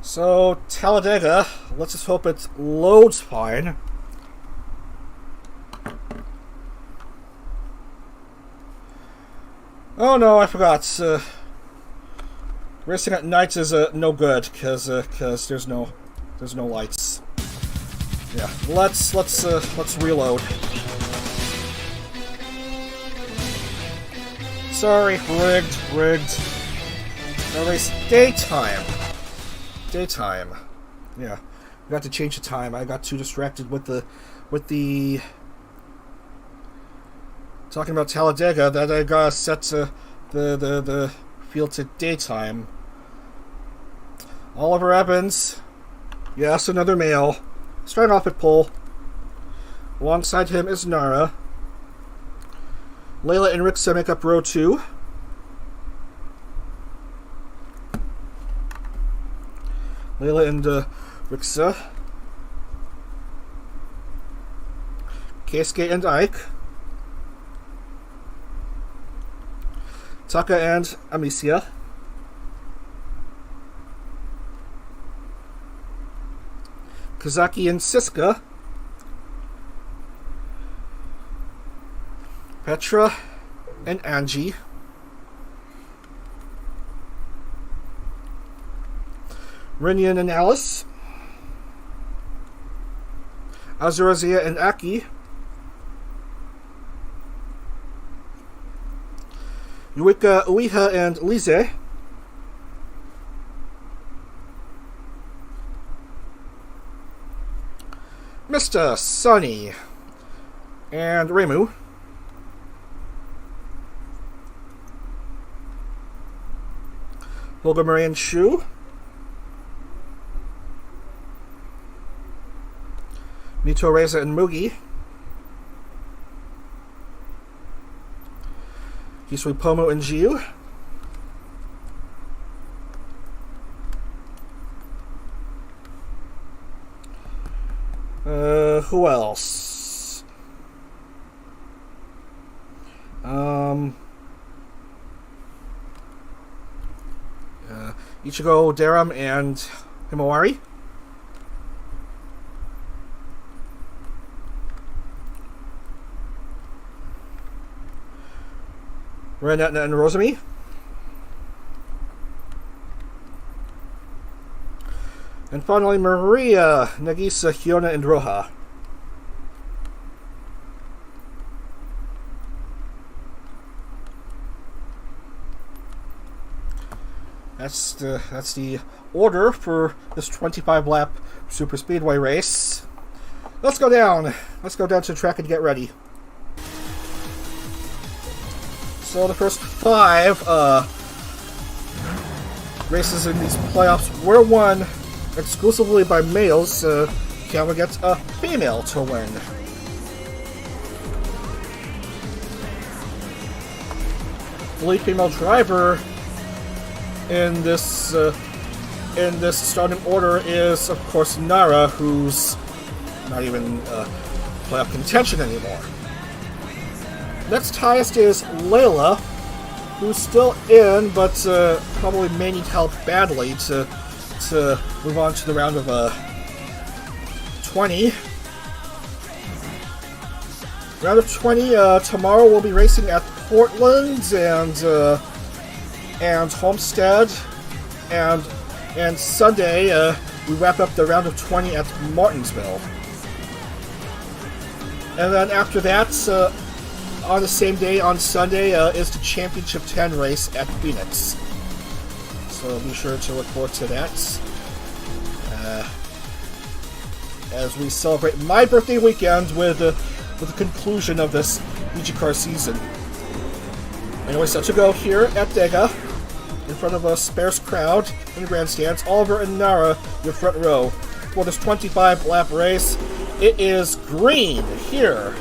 So Talladega, let's just hope it loads fine. Oh no, I forgot. Racing at night is no good because there's no lights. Yeah, let's reload. Sorry, rigged. No race daytime. Yeah, I got to change the time. I got too distracted with the Talking about Talladega, that I got set to the field to daytime. Oliver Evans. Yes, another male. Starting off at pole. Alongside him is Nara. Layla and Rixa make up row 2. Layla and Rixa. Keisuke and Ike. Taka and Amicia. Kazaki and Siska. Petra and Angie. Rinyan and Alice. Azurazia and Aki. Yuika Uiha and Lise. Mr. Sunny and Remu. Gundo Mirei and Shu. Mito Reza and Mugi. Hisui Pomo and Jiu. Who else? Ichigo, Daram, and Himawari. Renatna and Rosami. And finally, Maria, Nagisa, Hyuna, and Roha. That's the order for this 25-lap super speedway race. Let's go down. Let's go down to the track and get ready. So the first 5 races in these playoffs were won exclusively by males. Can we get a female to win? The lead female driver in this starting order is, of course, Nara, who's not even playoff contention anymore. Next highest is Layla, who's still in, but probably may need help badly to move on to the round of 20. Round of 20. Tomorrow we'll be racing at Portland and Homestead, and Sunday we wrap up the round of 20 at Martinsville. And then after that, on the same day, on Sunday, is the Championship 10 race at Phoenix. So be sure to look forward to that. As we celebrate my birthday weekend with the conclusion of this NijiCar season. Anyway, set to go here at Dega, in front of a sparse crowd in the grandstands. Oliver and Nara, your front row. For this 25-lap race, it is green here.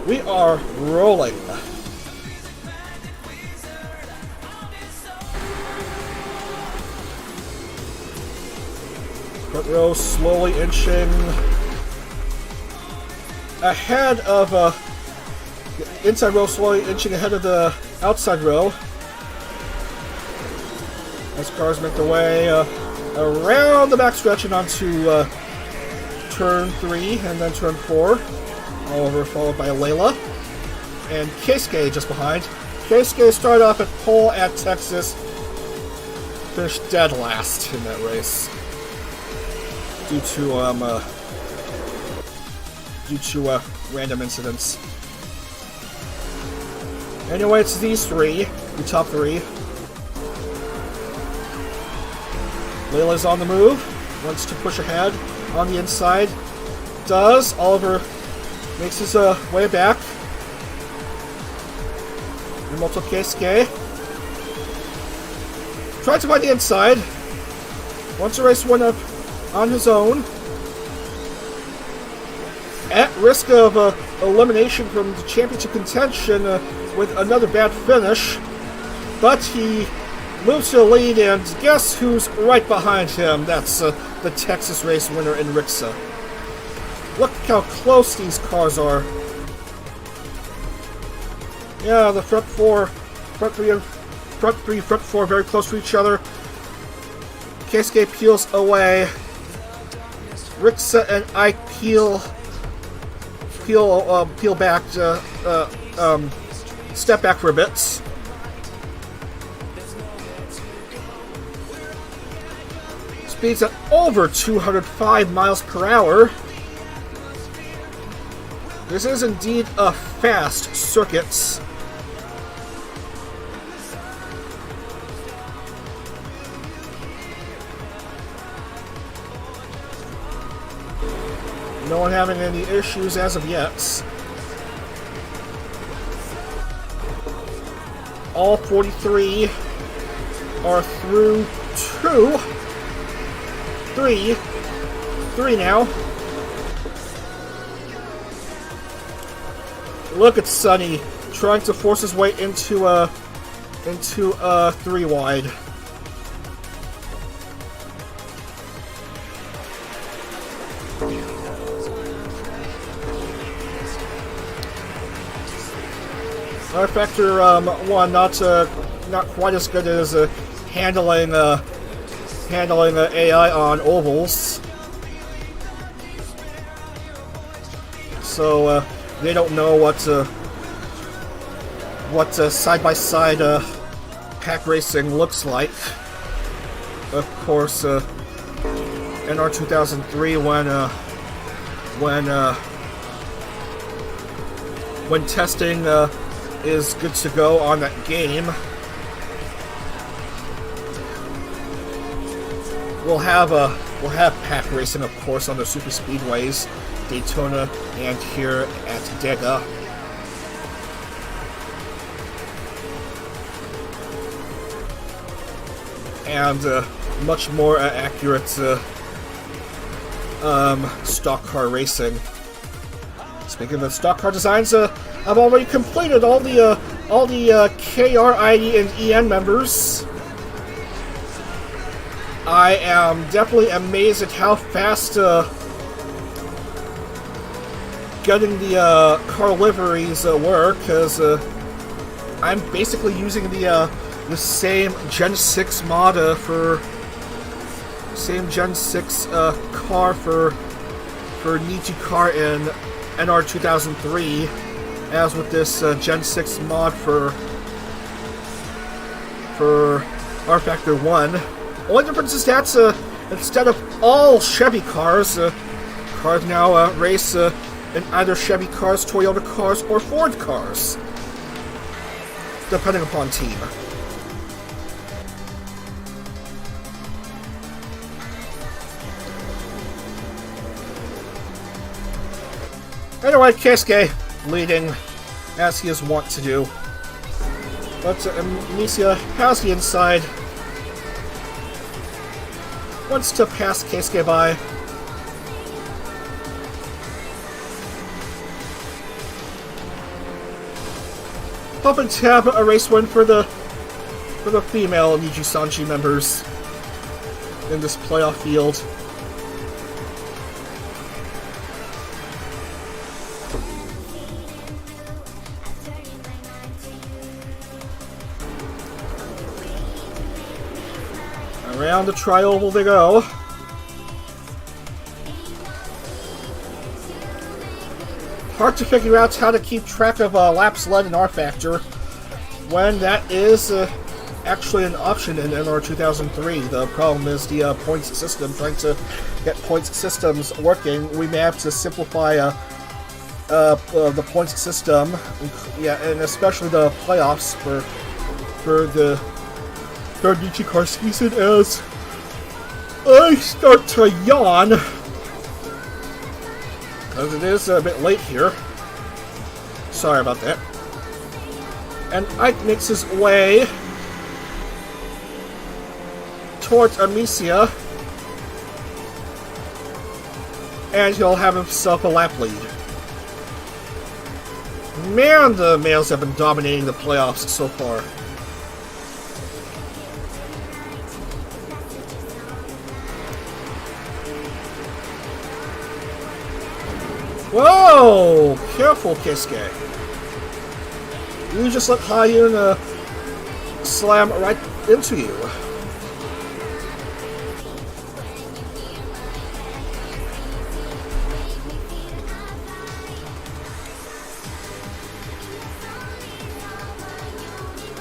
We are rolling. Front row slowly inching ahead of the inside row, slowly inching ahead of the outside row. As cars make their way around the backstretch and onto turn 3 and then turn 4. Oliver followed by Layla. And Keisuke just behind. Keisuke started off at pole at Texas. Finished dead last in that race. Due to random incidents. Anyway, it's these 3, the top 3. Layla's on the move, wants to push ahead on the inside. Does. Oliver makes his way back. Yamamoto Keisuke tried to find the inside. Wants to race one up on his own. At risk of elimination from the championship contention with another bad finish. But he moves to the lead, and guess who's right behind him? That's the Texas race winner in Rixa. Look how close these cars are. Yeah, the front three, front four very close to each other. Keisuke peels away. Rixa and Ike peel back, step back for a bit. Speeds at over 205 miles per hour. This is indeed a fast circuit. No one having any issues as of yet. All 43 are through three now. Look at Sonny trying to force his way into a 3 wide. rFactor 1 not quite as good as handling AI on ovals, so they don't know what side-by-side pack racing looks like. Of course, NR 2003 when testing is good to go on that game. We'll have pack racing, of course, on the superspeedways, Daytona, and here at Talladega. And much more accurate stock car racing. Speaking of stock car designs, I've already completed all the KR, ID, and EN members. I am definitely amazed at how fast getting the car liveries work, because I'm basically using the same Gen 6 mod car for NijiCar in NR 2003, as with this Gen 6 mod for rFactor 1. Only difference is that instead of all Chevy cars, cars now race in either Chevy cars, Toyota cars, or Ford cars, depending upon team. Anyway, Keisuke leading, as he is wont to do. But Amicia has the inside. Wants to pass Keisuke by. Hoping to have a race win for the female Nijisanji members in this playoff field. Around the tri-oval they go. Hard to figure out how to keep track of laps led in rFactor when that is actually an option in NR 2003. The problem is the points system. Trying to get points systems working, we may have to simplify the points system. Yeah, and especially the playoffs for the third NijiCar season, as I start to yawn, because it is a bit late here. Sorry about that. And Ike makes his way towards Amicia. And he'll have himself a lap lead. Man, the males have been dominating the playoffs so far. Whoa! Careful, Kisuke. You just let Hayun slam right into you.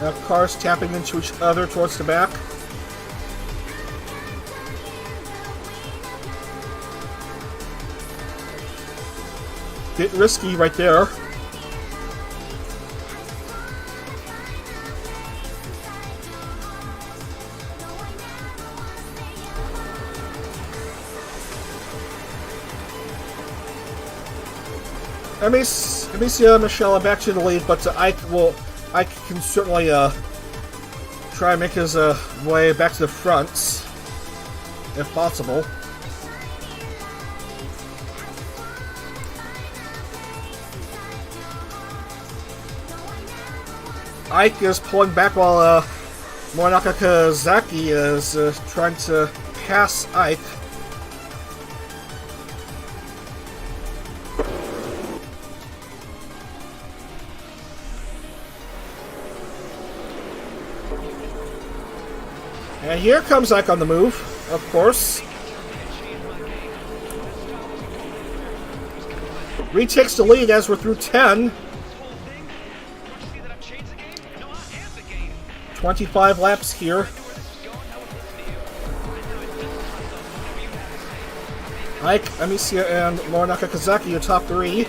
Now cars tapping into each other towards the back. Bit risky right there. Amicia and Michelle are back to the lead, but Ike can certainly try and make his way back to the front, if possible. Ike is pulling back while Morinaka Kazaki is trying to pass Ike. And here comes Ike on the move, of course. Retakes the lead as we're through 10. 25 laps here. Ike, Amicia, and Morinaka Kazaki are top 3.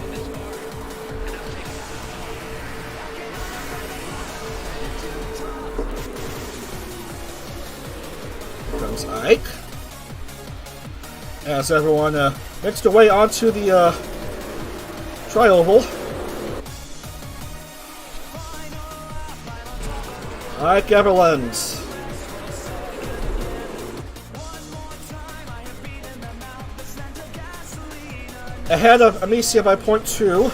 Ike, as everyone makes their way onto the tri-oval. Ike Everlands. Ahead of Amicia by 0.2.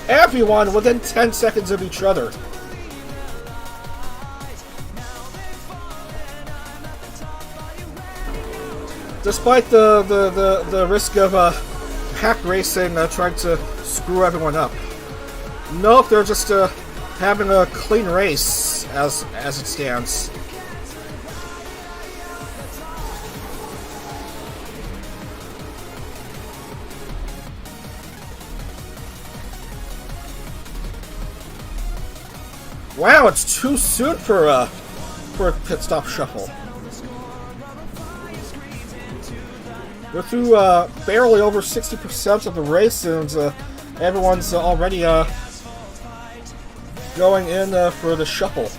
Everyone within 10 seconds of each other. Despite the risk of pack racing trying to screw everyone up. Nope, they're just having a clean race as it stands. Wow, it's too soon for a pit stop shuffle. We're through barely over 60% of the race, and everyone's already going in for the shuffle.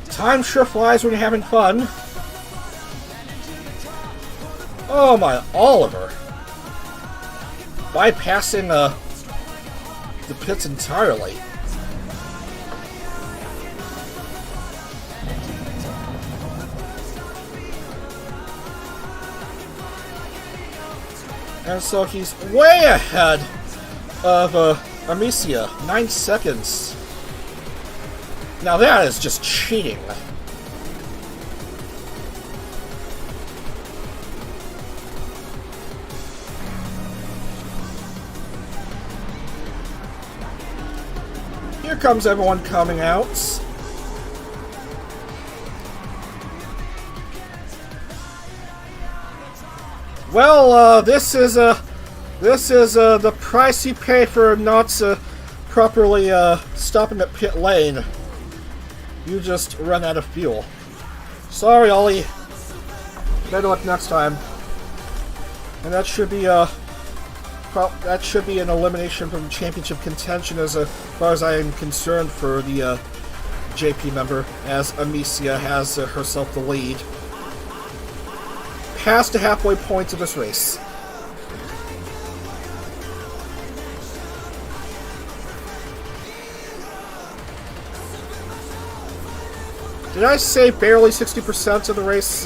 Time sure flies when you're having fun. Oh my, Oliver. Bypassing the pits entirely. And so he's way ahead of Amicia, 9 seconds. Now that is just cheating. Here comes everyone coming out. Well, this is the price you pay for not properly stopping at pit lane. You just run out of fuel. Sorry, Ollie. Better luck next time. And that should be an elimination from championship contention as far as I am concerned for the JP member, as Amicia has herself the lead. past the halfway point of this race. Did I say barely 60% of the race?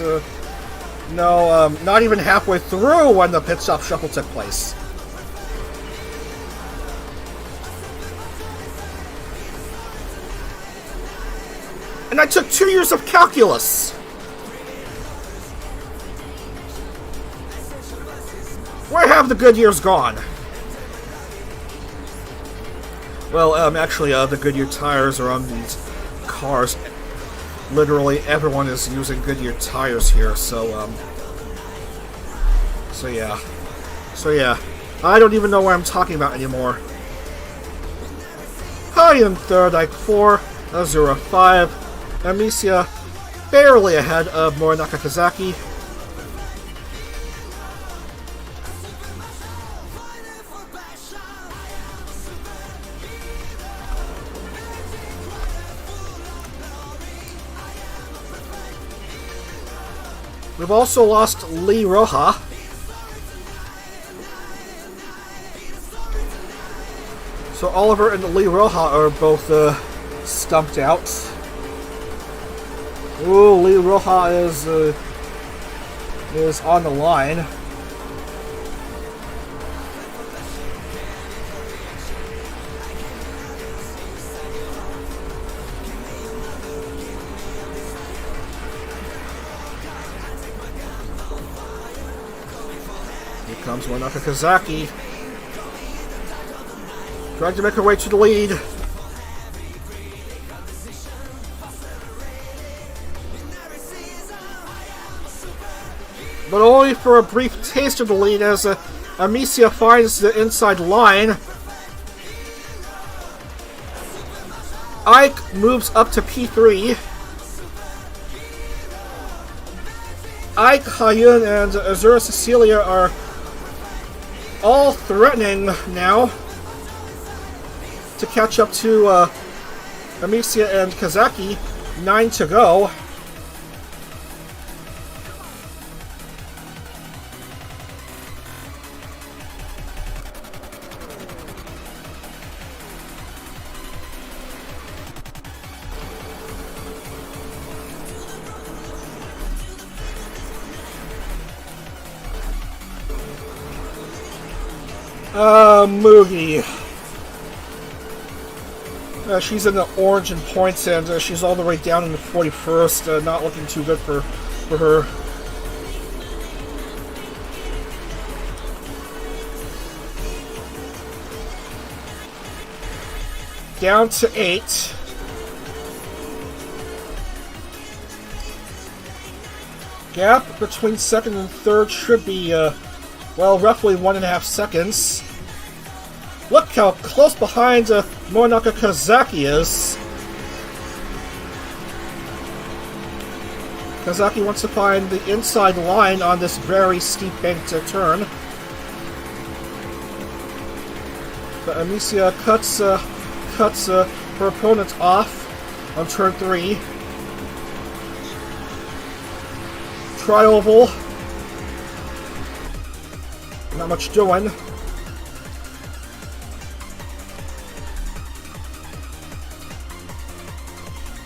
No, not even halfway through when the pit stop shuffle took place. And I took 2 years of calculus! Where have the good years gone? Well, actually, the Goodyear tires are on these cars. Literally everyone is using Goodyear tires here, so yeah. I don't even know what I'm talking about anymore. High in third, Ike 4, 0-5. Amicia barely ahead of Morinaka Kazaki. We've also lost Lee Roja. So Oliver and Lee Roja are both stumped out. Ooh, Lee Roja is on the line. Here comes Morinaka Kazaki. Trying to make her way to the lead. But only for a brief taste of the lead as Amicia finds the inside line. Ike moves up to P3. Ike, Hayun, and Azura Cecilia are all threatening now to catch up to Amicia and Kazaki. 9 to go. Moogie. She's in the orange in points, and she's all the way down in the 41st. Not looking too good for her. Down to 8. Gap between second and third should be, well, roughly 1.5 seconds. Look how close behind Morinaka Kazaki is. Kazaki wants to find the inside line on this very steep banked turn. But Amicia cuts her opponent off on turn 3. Tri-oval. Not much doing.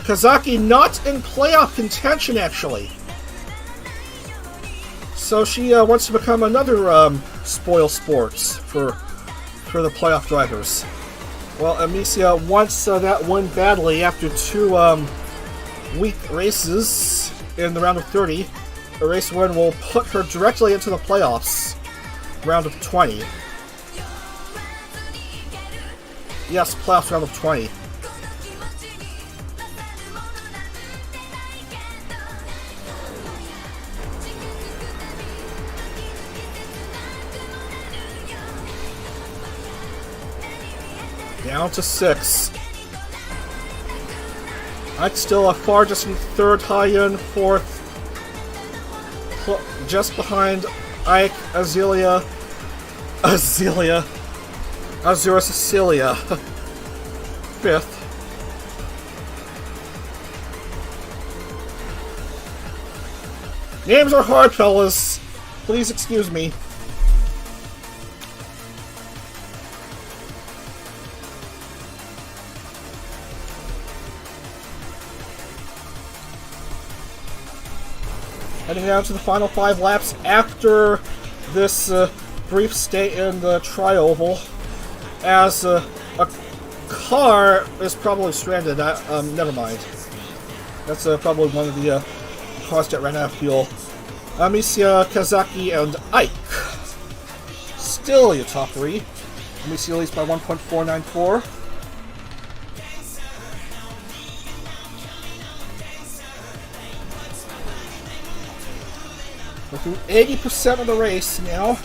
Kazaki not in playoff contention, actually. So she wants to become another spoil sports for the playoff drivers. Well, Amicia wants that win badly after 2 weak races in the round of 30. A race win will put her directly into the playoffs. Round of 20. Yes, playoffs round of 20. Down to 6. Ike still a far distant third, Hayun fourth. Just behind Ike, Azura Cecilia. 5th. Names are hard, fellas. Please excuse me. Heading down to the final 5 laps after this brief stay in the tri-oval, as a car is probably stranded. Never mind. That's probably one of the cars that ran out of fuel. Amicia, Kazaki, and Ike. Still your top 3. Amicia leads by 1.494. We're through 80% of the race now.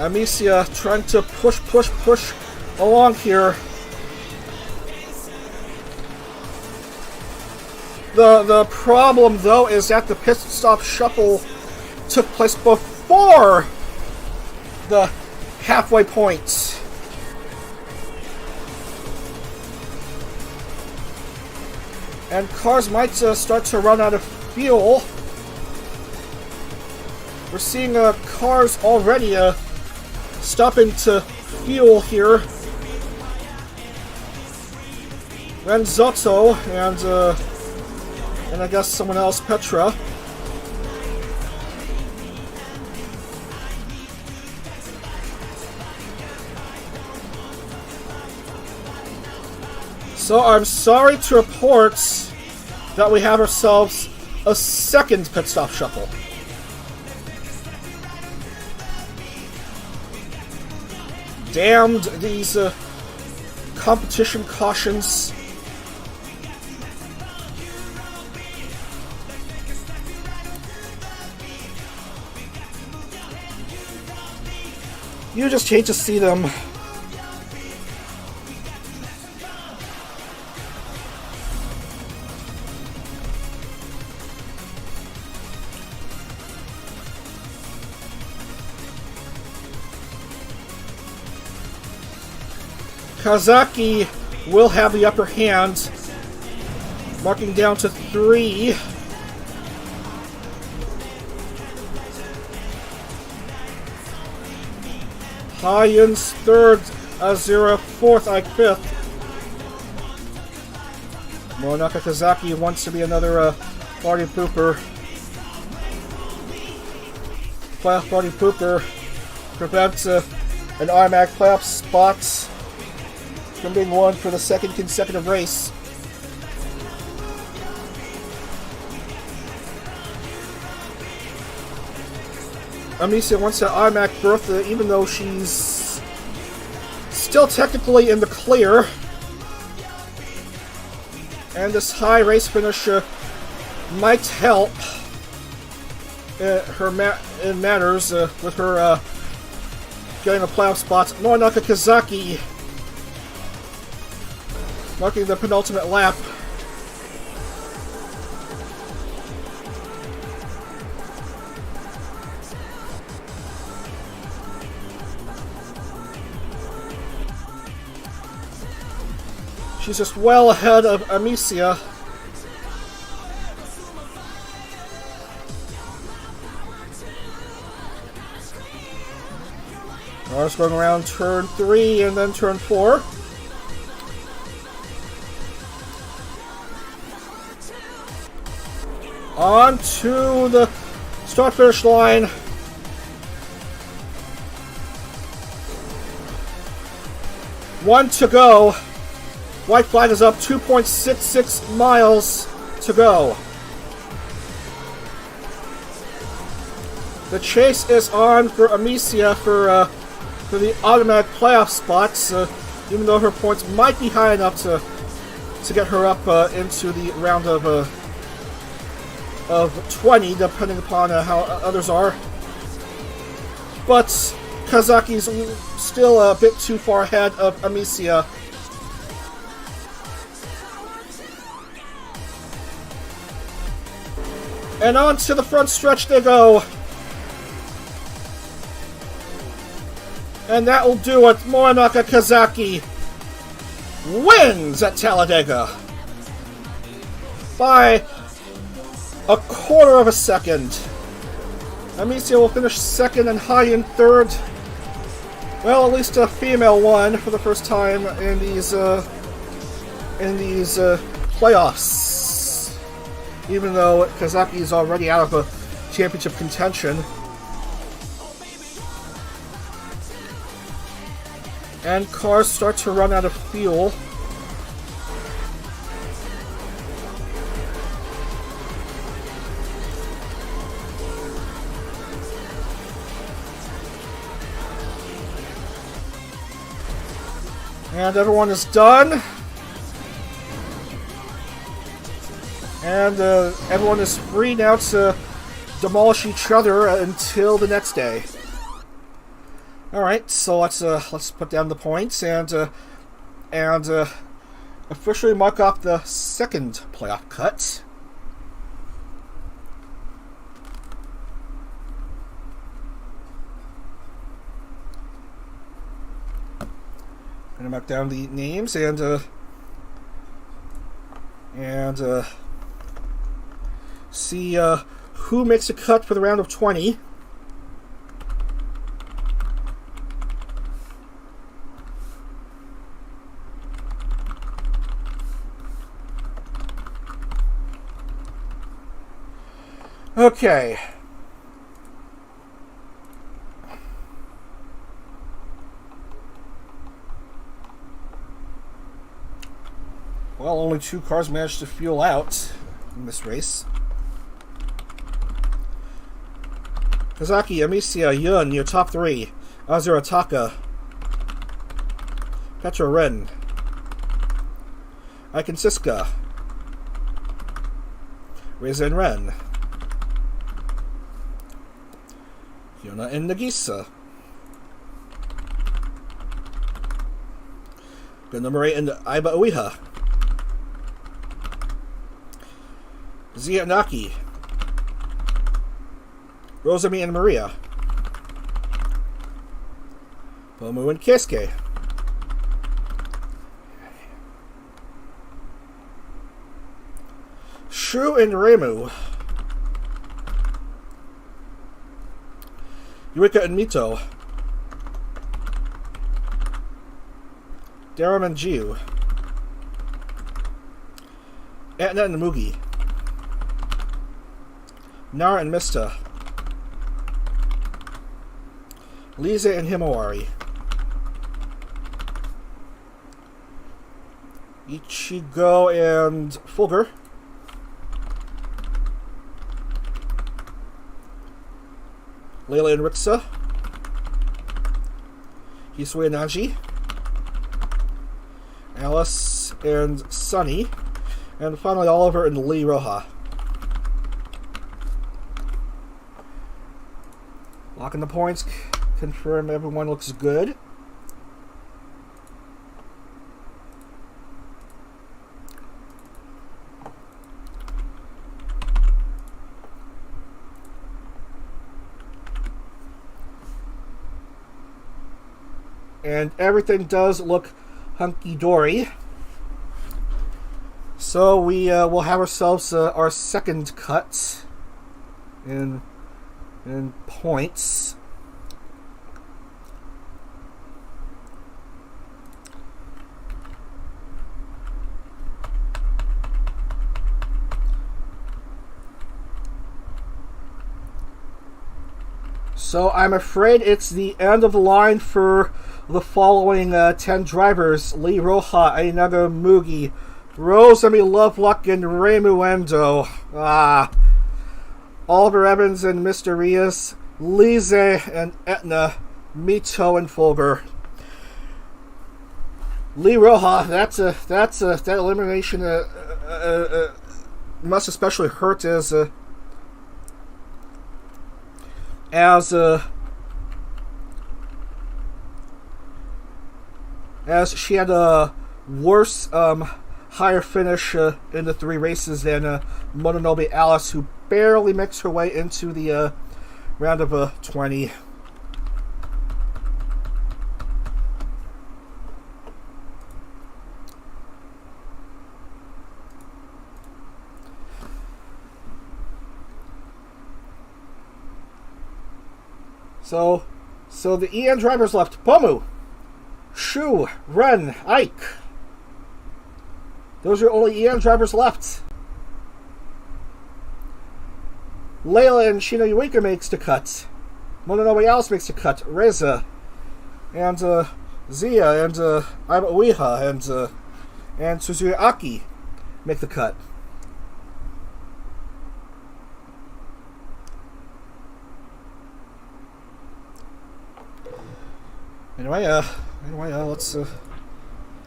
Amicia trying to push along here. The problem, though, is that the pit stop shuffle took place before the halfway point. And cars might start to run out of fuel. We're seeing cars already stopping to fuel here. Renzotto and I guess someone else, Petra. So I'm sorry to report that we have ourselves a second pit stop shuffle. Damned these competition cautions. You just hate to see them. Kazaki will have the upper hand, marking down to 3. Hyun's 3rd, Azura 4th, Ike 5th. Morinaka Kazaki wants to be another party pooper. Playoff party pooper prevents an automatic playoff spot from being won for the second consecutive race. Amicia wants that automatic berth, even though she's still technically in the clear. And this high race finish might help in matters with her getting a playoff spot. Morinaka Kazaki marking the penultimate lap. She's just well ahead of Amicia. Cars going around turn 3 and then turn 4. On to the start-finish line. One to go. White flag is up, 2.66 miles to go. The chase is on for Amicia for the automatic playoff spots, even though her points might be high enough to get her up into the round of 20, depending upon how others are. But Kazaki's still a bit too far ahead of Amicia. And on to the front stretch they go. And that will do it. Morinaka Kazaki wins at Talladega by a quarter of a second. Amicia will finish second and Hai in third. Well, at least a female won for the first time in these playoffs. Even though Kazaki is already out of a championship contention. And cars start to run out of fuel. And everyone is done. And everyone is free now to demolish each other until the next day. All right, so let's put down the points and officially mark off the second playoff cut. Gonna mark down the names and see who makes a cut for the round of 20. Okay. Well, only 2 cars managed to fuel out in this race. Kazaki, Amicia, Yun, your top 3. Azura Taka. Petra Ren. Aiken Siska. Raisin Ren. Yona and Nagisa. Gundo Mirei and Aiba Uiha. Zia Naki. Rosami and Maria. Pomu and Keisuke. Shu and Reimu. Yuika and Mito. Daram and Jiu. Etna and Mugi. Nara and Mista. Lisa and Himawari. Ichigo and Fulgur. Layla and Rixa. Hisui and Nanji. Alice and Sunny. And finally Oliver and Lee Roja. Locking the points. Confirm everyone looks good. And everything does look hunky-dory. So we will have ourselves our second cut in points. So I'm afraid it's the end of the line for the following 10 drivers: Lee Roja, Ainaga Mugi, Rosami Loveluck, and Reimu Endo. Oliver Evans and Mr. Rias, Lise and Etna, Mito and Fulgur. Lee Roja, that elimination must especially hurt as she had a worse higher finish in the 3 races than Mononobe Alice, who barely makes her way into the round of 20. So the EN drivers left: Pomu, Shu, Ren, Ike. Those are only EN drivers left. Layla and Shino Yuika makes the cut. Mononobe Alice makes the cut. Reza and Zia and Aiba Ueha and Suzuki Aki make the cut. Anyway,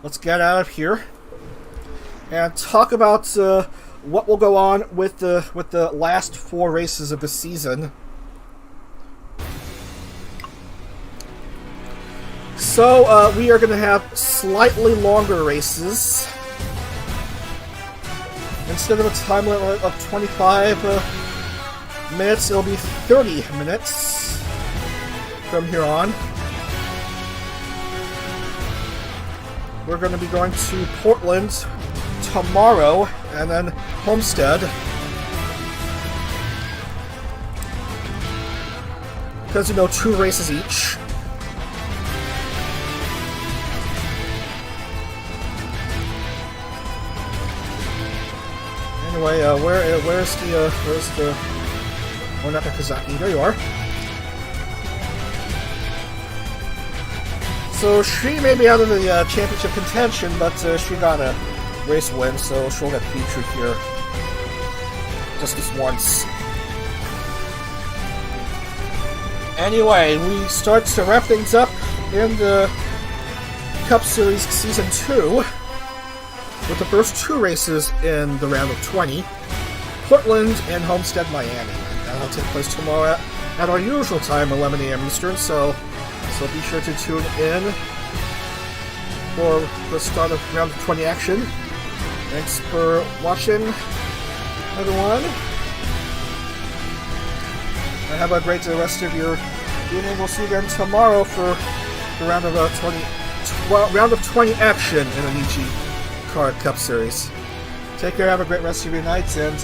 let's get out of here and talk about what will go on with the last 4 races of the season. So we are going to have slightly longer races. Instead of a time limit of 25 minutes, it'll be 30 minutes from here on. We're going to be going to Portland tomorrow, and then Homestead. Because, 2 races each. Anyway, where's the Monaka Kazaki? There you are. So she may be out of the championship contention, but she got a race win, so she'll get featured here just this once. Anyway, we start to wrap things up in the Cup Series Season 2 with the first 2 races in the round of 20, Portland and Homestead, Miami. That'll take place tomorrow at our usual time, 11 a.m. Eastern, so be sure to tune in for the start of round of 20 action. Thanks for watching, everyone. And have a great rest of your evening. We'll see you again tomorrow for the round of 20 action in the NijiCar Cup Series. Take care. Have a great rest of your night, and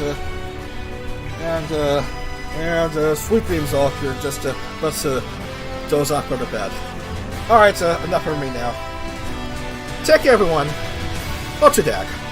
sweet dreams all if you're just let's doze off, go to bed. Alright, enough of me now. Take care, everyone. Dag.